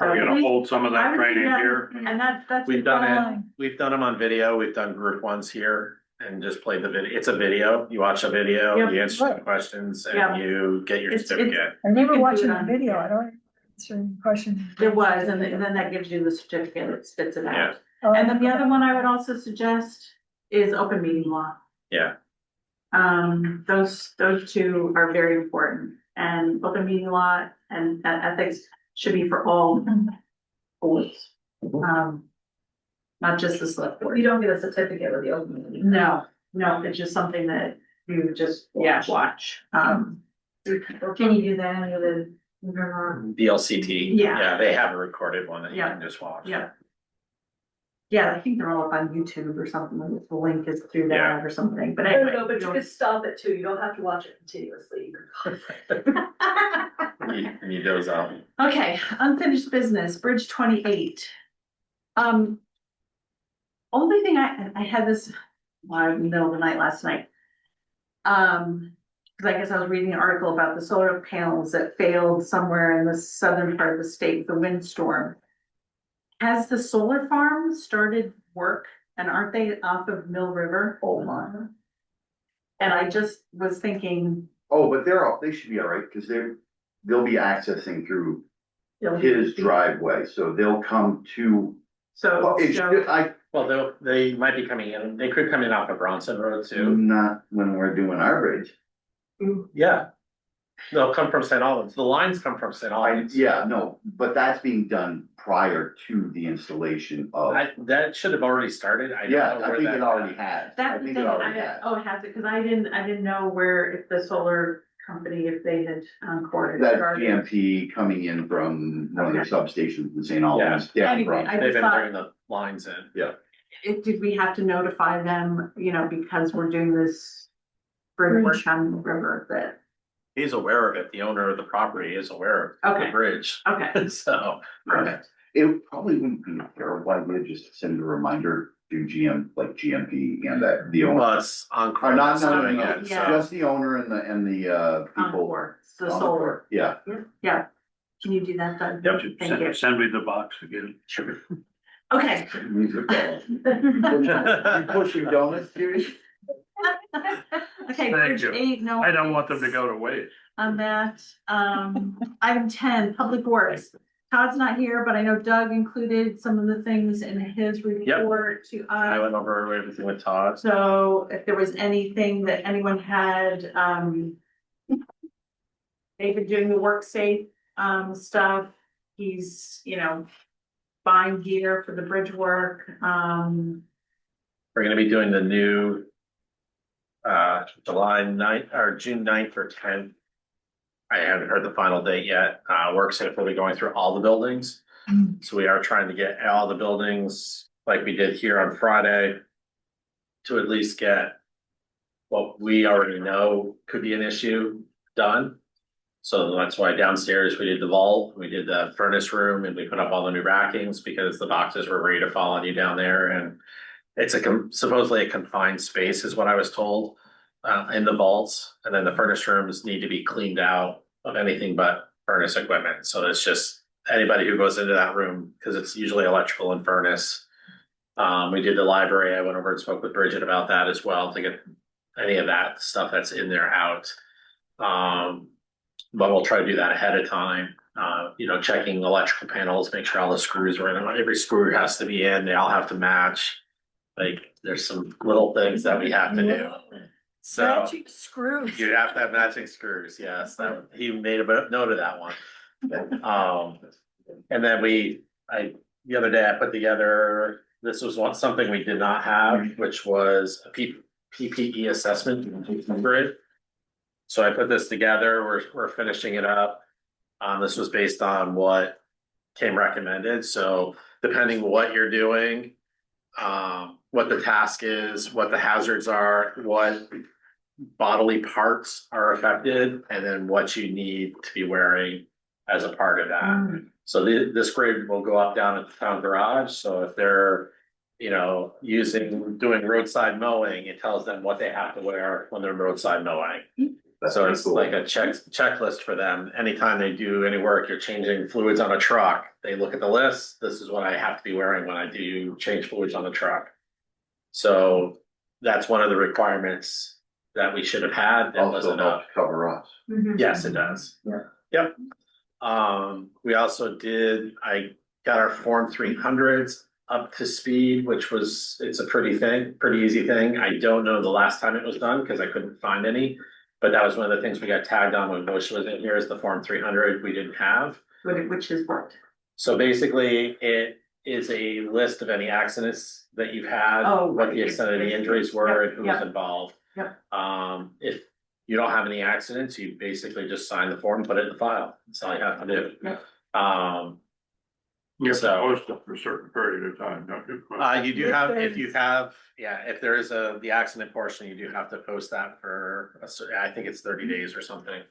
Are we gonna hold some of that training Yeah, here? And that's. We've done it, Fine. we've done them on video, we've done group ones here and just played the video, it's a video, you watch a video, Yep. you answer some questions Yeah. and you get your It's- certificate. I remember can do watching it the on- video, I don't answer any question. There was, and then that gives you the certificate, it spits it Yeah. out. Oh, And then the other one I would also suggest is open meeting law. Yeah, Those two are very important, and open meeting law and ethics should be for all boards. Not just the select board. You don't get a certificate with the open meeting. No, it's just something that you just, watch. Can you do that under the? VLCT, Yeah. yeah, they have a recorded one that you Yeah. can just watch. Yeah. Yeah, I think they're all up on YouTube or something, like the link is through Yeah. that or something, but anyway. but you could stop it too, you don't have to watch it continuously. And you doze off. Okay, unfinished business, Bridge 28. Only thing I had this, well, in the middle of the night last night. Cause I guess I was reading an article about the solar panels that failed somewhere in the southern part of the state with the windstorm. Has the solar farm started work, and aren't they off of Mill River? Oh my. And I just was thinking. Oh, but they should be all right, because they'll be accessing through his driveway, so they'll come to. So. Well, it should, Well, they might be coming in, they could come in off of Bronson Road too. not when we're doing our bridge. Yeah. They'll come from St. Albans, the lines come from St. Albans. Yeah, no, but that's being done prior to the installation of. That should have already started, I don't Yeah, know I where think that. it already has. I That's the think thing, it already has. it has it, cause I didn't know where, if the solar company, if they had recorded. That's GMP coming in from one of their substations in St. Albans. Yeah, Anyway, I They've just been thought, bringing the lines in. did we have to notify them, because we're doing this bridge work on the river that, He's aware of it, the owner of the property is aware of the Okay. bridge, okay, so. perfect. It probably wouldn't be a terrible idea just to send a reminder to GMP and that the owner. Well, it's Encore Or not, that's no, doing no, it, Yeah. so. just the owner and the people. Encore, it's the on solar, Yeah. yeah. Can you do that, Doug? Yep. Thank you. Send me the box again. Sure. Okay. You pushing donuts, Judy? Okay, Thank bridge you. 8, no. I don't want them to go to waste. On that, item 10, Public Works. Todd's not here, but I know Doug included some of the things in his report to I us. went over everything with Todd. So if there was anything that anyone had, David doing the work safe, stuff, he's, buying gear for the bridge work, We're gonna be doing the new July 9th or June 9th or 10th. I haven't heard the final date yet. Work safe will be going through all the buildings. So we are trying to get all the buildings like we did here on Friday to at least get what we already know could be an issue done. So that's why downstairs we did the vault, we did the furnace room, and we put up all the new rackings because the boxes were ready to fall on you down there. And it's supposedly a confined space is what I was told in the vaults. And then the furnace rooms need to be cleaned out of anything but furnace equipment. So it's just anybody who goes into that room, because it's usually electrical and furnace. We did the library. I went over and spoke with Bridget about that as well to get any of that stuff that's in there out. But we'll try to do that ahead of time. Checking electrical panels, make sure all the screws are in. Every screw has to be in. They all have to match. Like there's some little things that we have to do. So matching screws. you have to have matching screws. Yes, he made a note of that one. And then the other day I put together, this was something we did not have, which was a PPE assessment grid. So I put this together, we're finishing it up. This was based on what came recommended. So depending what you're doing, what the task is, what the hazards are, what bodily parts are affected, and then what you need to be wearing as a part of that. So this grid will go up down at the town garage. So if they're, doing roadside mowing, it tells them what they have to wear when they're roadside mowing. So it's like a checklist for them. Anytime they do any work, you're changing fluids on a truck, they look at the list. This is what I have to be wearing when I do change fluids on the truck. So that's one of the requirements that we should have had. That Also wasn't helps cover us. Yes, it does. Yeah. Yep. We also I got our Form 300s up to speed, it's a pretty easy thing. I don't know the last time it was done because I couldn't find any. But that was one of the things we got tagged on when Bush was in here is the Form 300 we didn't have. Which is what? So basically, it is a list of any accidents that you've had, Oh, what right. the extent of the injuries were, and who was Yep. involved. Yep. If you don't have any accidents, you basically just sign the form, put it in the file. That's all you have to do. Yep. You have to So- post it for a certain period of time, don't you? You do have, if there is the accident portion, you do have to post that for, I think it's 30 days or something.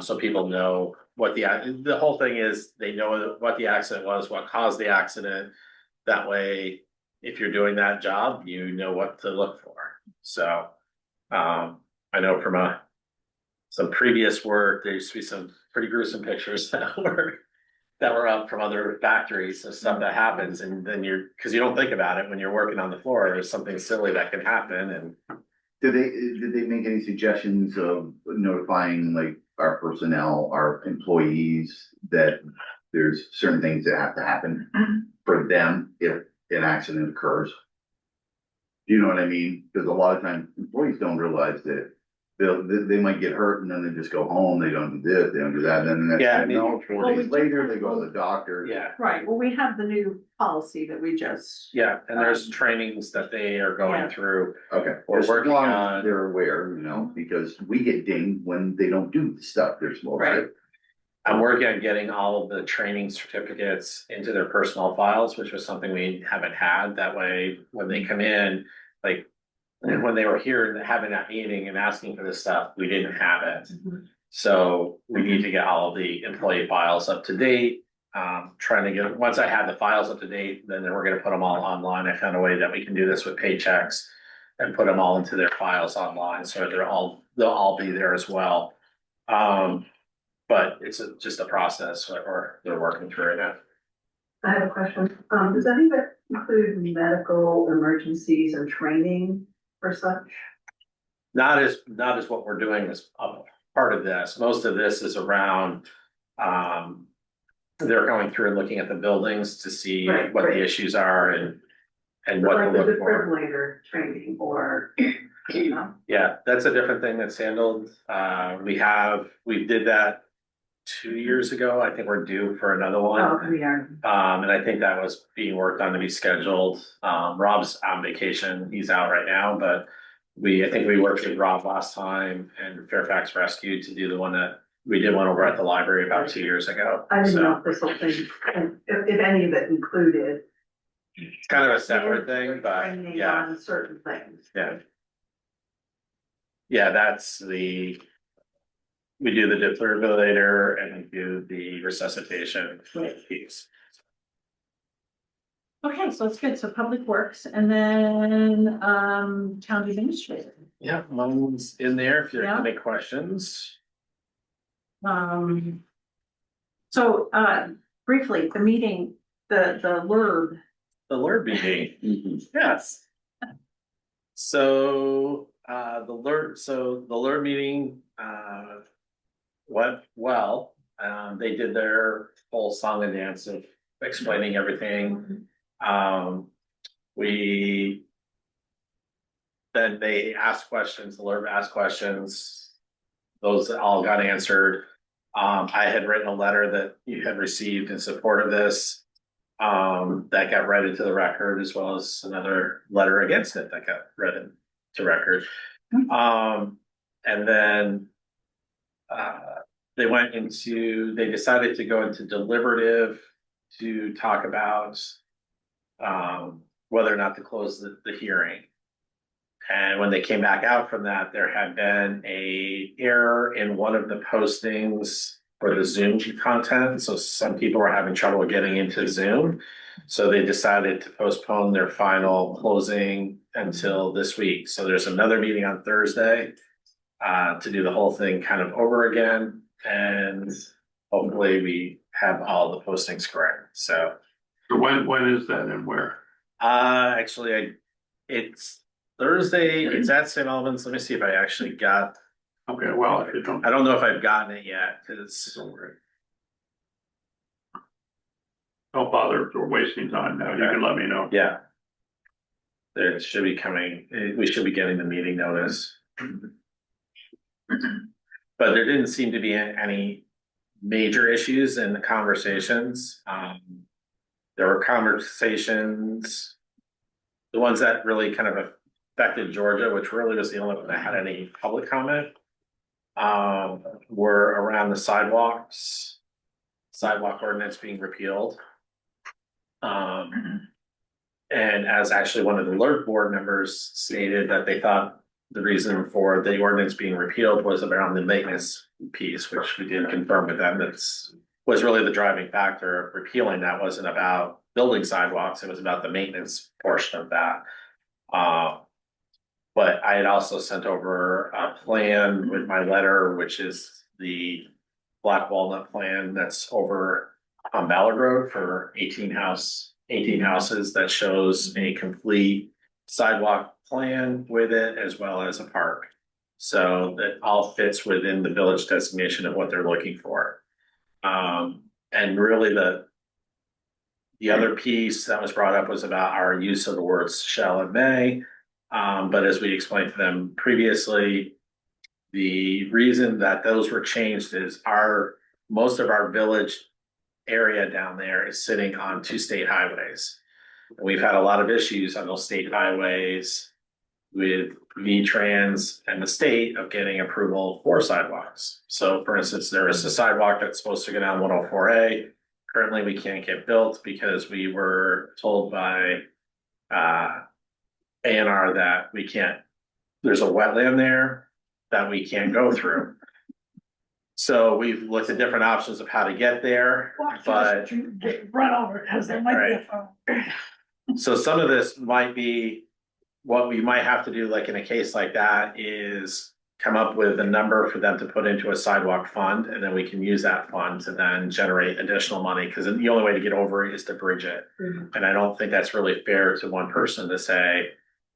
So people know what the whole thing is, they know what the accident was, what caused the accident. That way, if you're doing that job, you know what to look for. So, I know from some previous work, there used to be some pretty gruesome pictures that were up from other factories and stuff that happens, and then because you don't think about it when you're working on the floor, there's something silly that can happen. And Did they make any suggestions of notifying like our personnel, our employees, that there's certain things that have to happen for them if an accident occurs? Do you know what I mean? Because a lot of times employees don't realize that they might get hurt and then they just go home, they don't do this, they don't do that, and then Yeah, I that's, mean- 4 Well, days we later, they go to the doctor. yeah, Right, well, we have the new policy that we just. yeah, and there's trainings that they are going Yeah. through. Okay, We're as working long on- as they're aware, because we get dinged when they don't do the stuff they're supposed Right. to. I'm working on getting all of the training certificates into their personal files, which was something we haven't had. That way, when they come in, like, when they were here and having that meeting and asking for this stuff, we didn't have it. So we need to get all of the employee files up to date. Trying to get, once I have the files up to date, then we're gonna put them all online. I found a way that we can do this with paychecks and put them all into their files online, so they'll all be there as well. But it's just a process, or they're working through it. I have a question. Does any of it include medical emergencies and training for such? Not as what we're doing as a part of this. Most of this is around, they're going through and looking at the buildings to see Right, what right. the issues are and what to Like the look for. defibrillator training or, you know. Yeah, that's a different thing that's handled. We did that 2 years ago. I think we're due for another one. Oh, we are. And I think that was being worked on to be scheduled. Rob's on vacation. He's out right now, but I think we worked with Rob last time and Fairfax Rescue to do the one that we did one over at the library about 2 years ago. I didn't know So if this whole thing, if any of it included. it's kind of a separate thing, but Training yeah, on certain things. yeah. Yeah, we do the defibrillator and we do the resuscitation piece. Okay, so it's good. So Public Works and then, Town Administrator. Yeah, mine's in there if there's Yeah. any questions. So, briefly, the meeting, the LURB. The LURB meeting, yes. So, the LURB meeting, went well. They did their whole song and dance of explaining everything. Then they asked questions, the LURB asked questions. Those all got answered. I had written a letter that you had received in support of this. That got read into the record, as well as another letter against it that got read into record. And then they decided to go into deliberative to talk about whether or not to close the hearing. And when they came back out from that, there had been a error in one of the postings for the Zoom content. So some people were having trouble getting into Zoom. So they decided to postpone their final closing until this week. So there's another meeting on Thursday to do the whole thing kind of over again. And hopefully we have all the postings correct. So when is that and where? actually, it's Thursday. It's at St. Albans. Let me see if I actually got. Okay, well, if you don't. I don't know if I've gotten it yet because Don't bother if we're wasting time now. You can let me know. yeah, it should be coming. We should be getting the meeting notice. But there didn't seem to be any major issues in the conversations. There were conversations, the ones that really kind of affected Georgia, which really was the only one that had any public comment, were around the sidewalk ordinance being repealed. And as actually one of the LURB board members stated that they thought the reason for the ordinance being repealed was around the maintenance piece, which we did confirm with them. Was really the driving factor of repealing. That wasn't about building sidewalks. It was about the maintenance portion of that. But I had also sent over a plan with my letter, which is the Black Walnut plan that's over on Ballard Road for 18 houses that shows a complete sidewalk plan with it as well as a park. So that all fits within the village designation of what they're looking for. And really the other piece that was brought up was about our use of the words shall and may. But as we explained to them previously, the reason that those were changed is most of our village area down there is sitting on two state highways. We've had a lot of issues on those state highways with V-Trans and the state of getting approval for sidewalks. So for instance, there is a sidewalk that's supposed to go down 104A. Currently, we can't get built because we were told by A&R that we can't, there's a wetland there that we can't go through. So we've looked at different options of how to get there, but Get run over because there might be a phone. so some of this might be what we might have to do, like in a case like that, is come up with a number for them to put into a sidewalk fund, and then we can use that fund to then generate additional money, because the only way to get over it is to bridge it. And I don't think that's really fair to one person to say,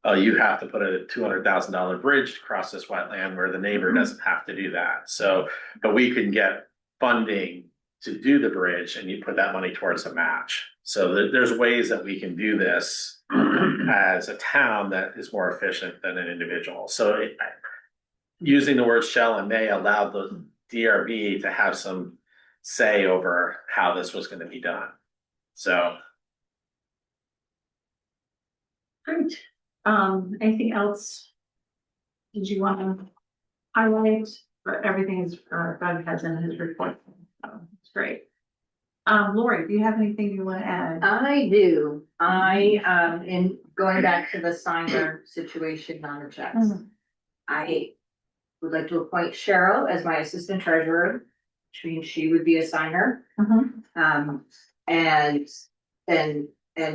oh, you have to put a $200,000 bridge across this wetland where the neighbor doesn't have to do that. So, but we can get funding to do the bridge and you put that money towards a match. So there's ways that we can do this as a town that is more efficient than an individual. So using the word shall and may allowed the DRB to have some say over how this was going to be done. So. Great. Anything else? Did you want to highlight? But everything is, Doug has in his report. So it's great. Lori, do you have anything you want to add? I do. In going back to the signer situation on the checks. I would like to appoint Cheryl as my assistant treasurer, which means she would be a signer. And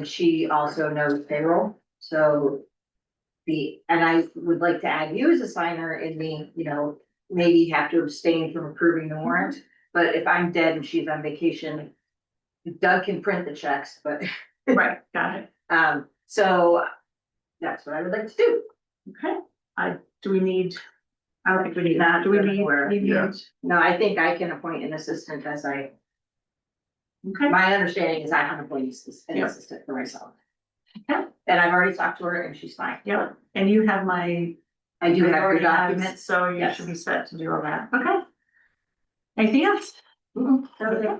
she also knows payroll, so and I would like to add you as a signer in the, maybe have to abstain from approving the warrant, but if I'm dead and she's on vacation, Doug can print the checks, but. Right, got it. So that's what I would like to do. Okay, do we need? I don't think we need that. Do we need? Yeah. No, I think I can appoint an assistant Okay. my understanding is I can appoint an Yep. assistant for myself. Okay. And I've already talked to her and she's fine. Yep, and you have my. I do have your already have documents. it, so you Yes. should be set to do all that. Okay. Anything else? Okay.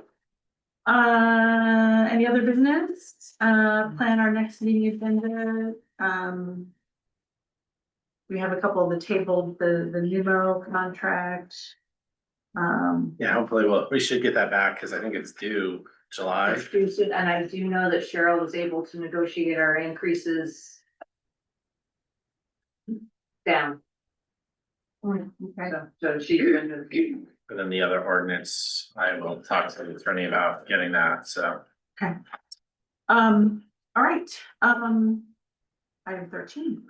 Any other business? Plan our next meeting agenda. We have a couple of the tabled, the Numo contract. Yeah, hopefully we should get that back because I think it's due July. It's due soon, and I do know that Cheryl was able to negotiate our increases down. Okay. So she's been doing. And then the other ordinance, I will talk to the attorney about getting that, so. All right, item 13.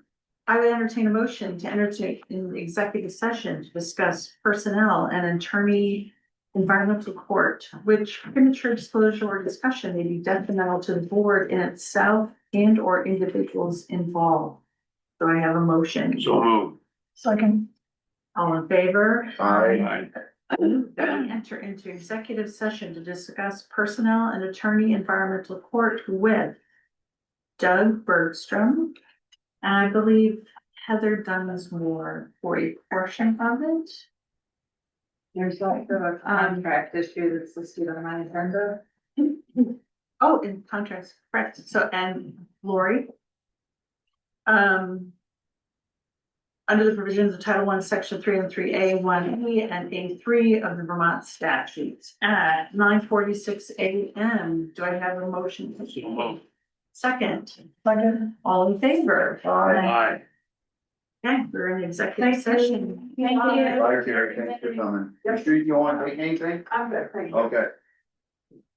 I would entertain a motion to enter in executive session to discuss personnel and attorney environmental court, which premature disclosure or discussion may be detrimental to the board in itself and or individuals involved. So I have a motion. So move. Second. All in favor? Aye. Enter into executive session to discuss personnel and attorney environmental court with Doug Bergstrom. And I believe Heather Dunsmore for a portion of it. There's also a contract issue that's listed on my agenda. Oh, in contracts, correct. So, and Lori. Under the provisions of Title I, Section 3 and 3A, 1A, and A3 of the Vermont statutes at 9:46 a.m. Do I have a motion? So move. Second, Second. all in favor? Aye. Okay, we're in executive session. Thank you. Bye, Terry, thanks for coming. You sure you don't want to take anything? I'm good, thank you. Okay.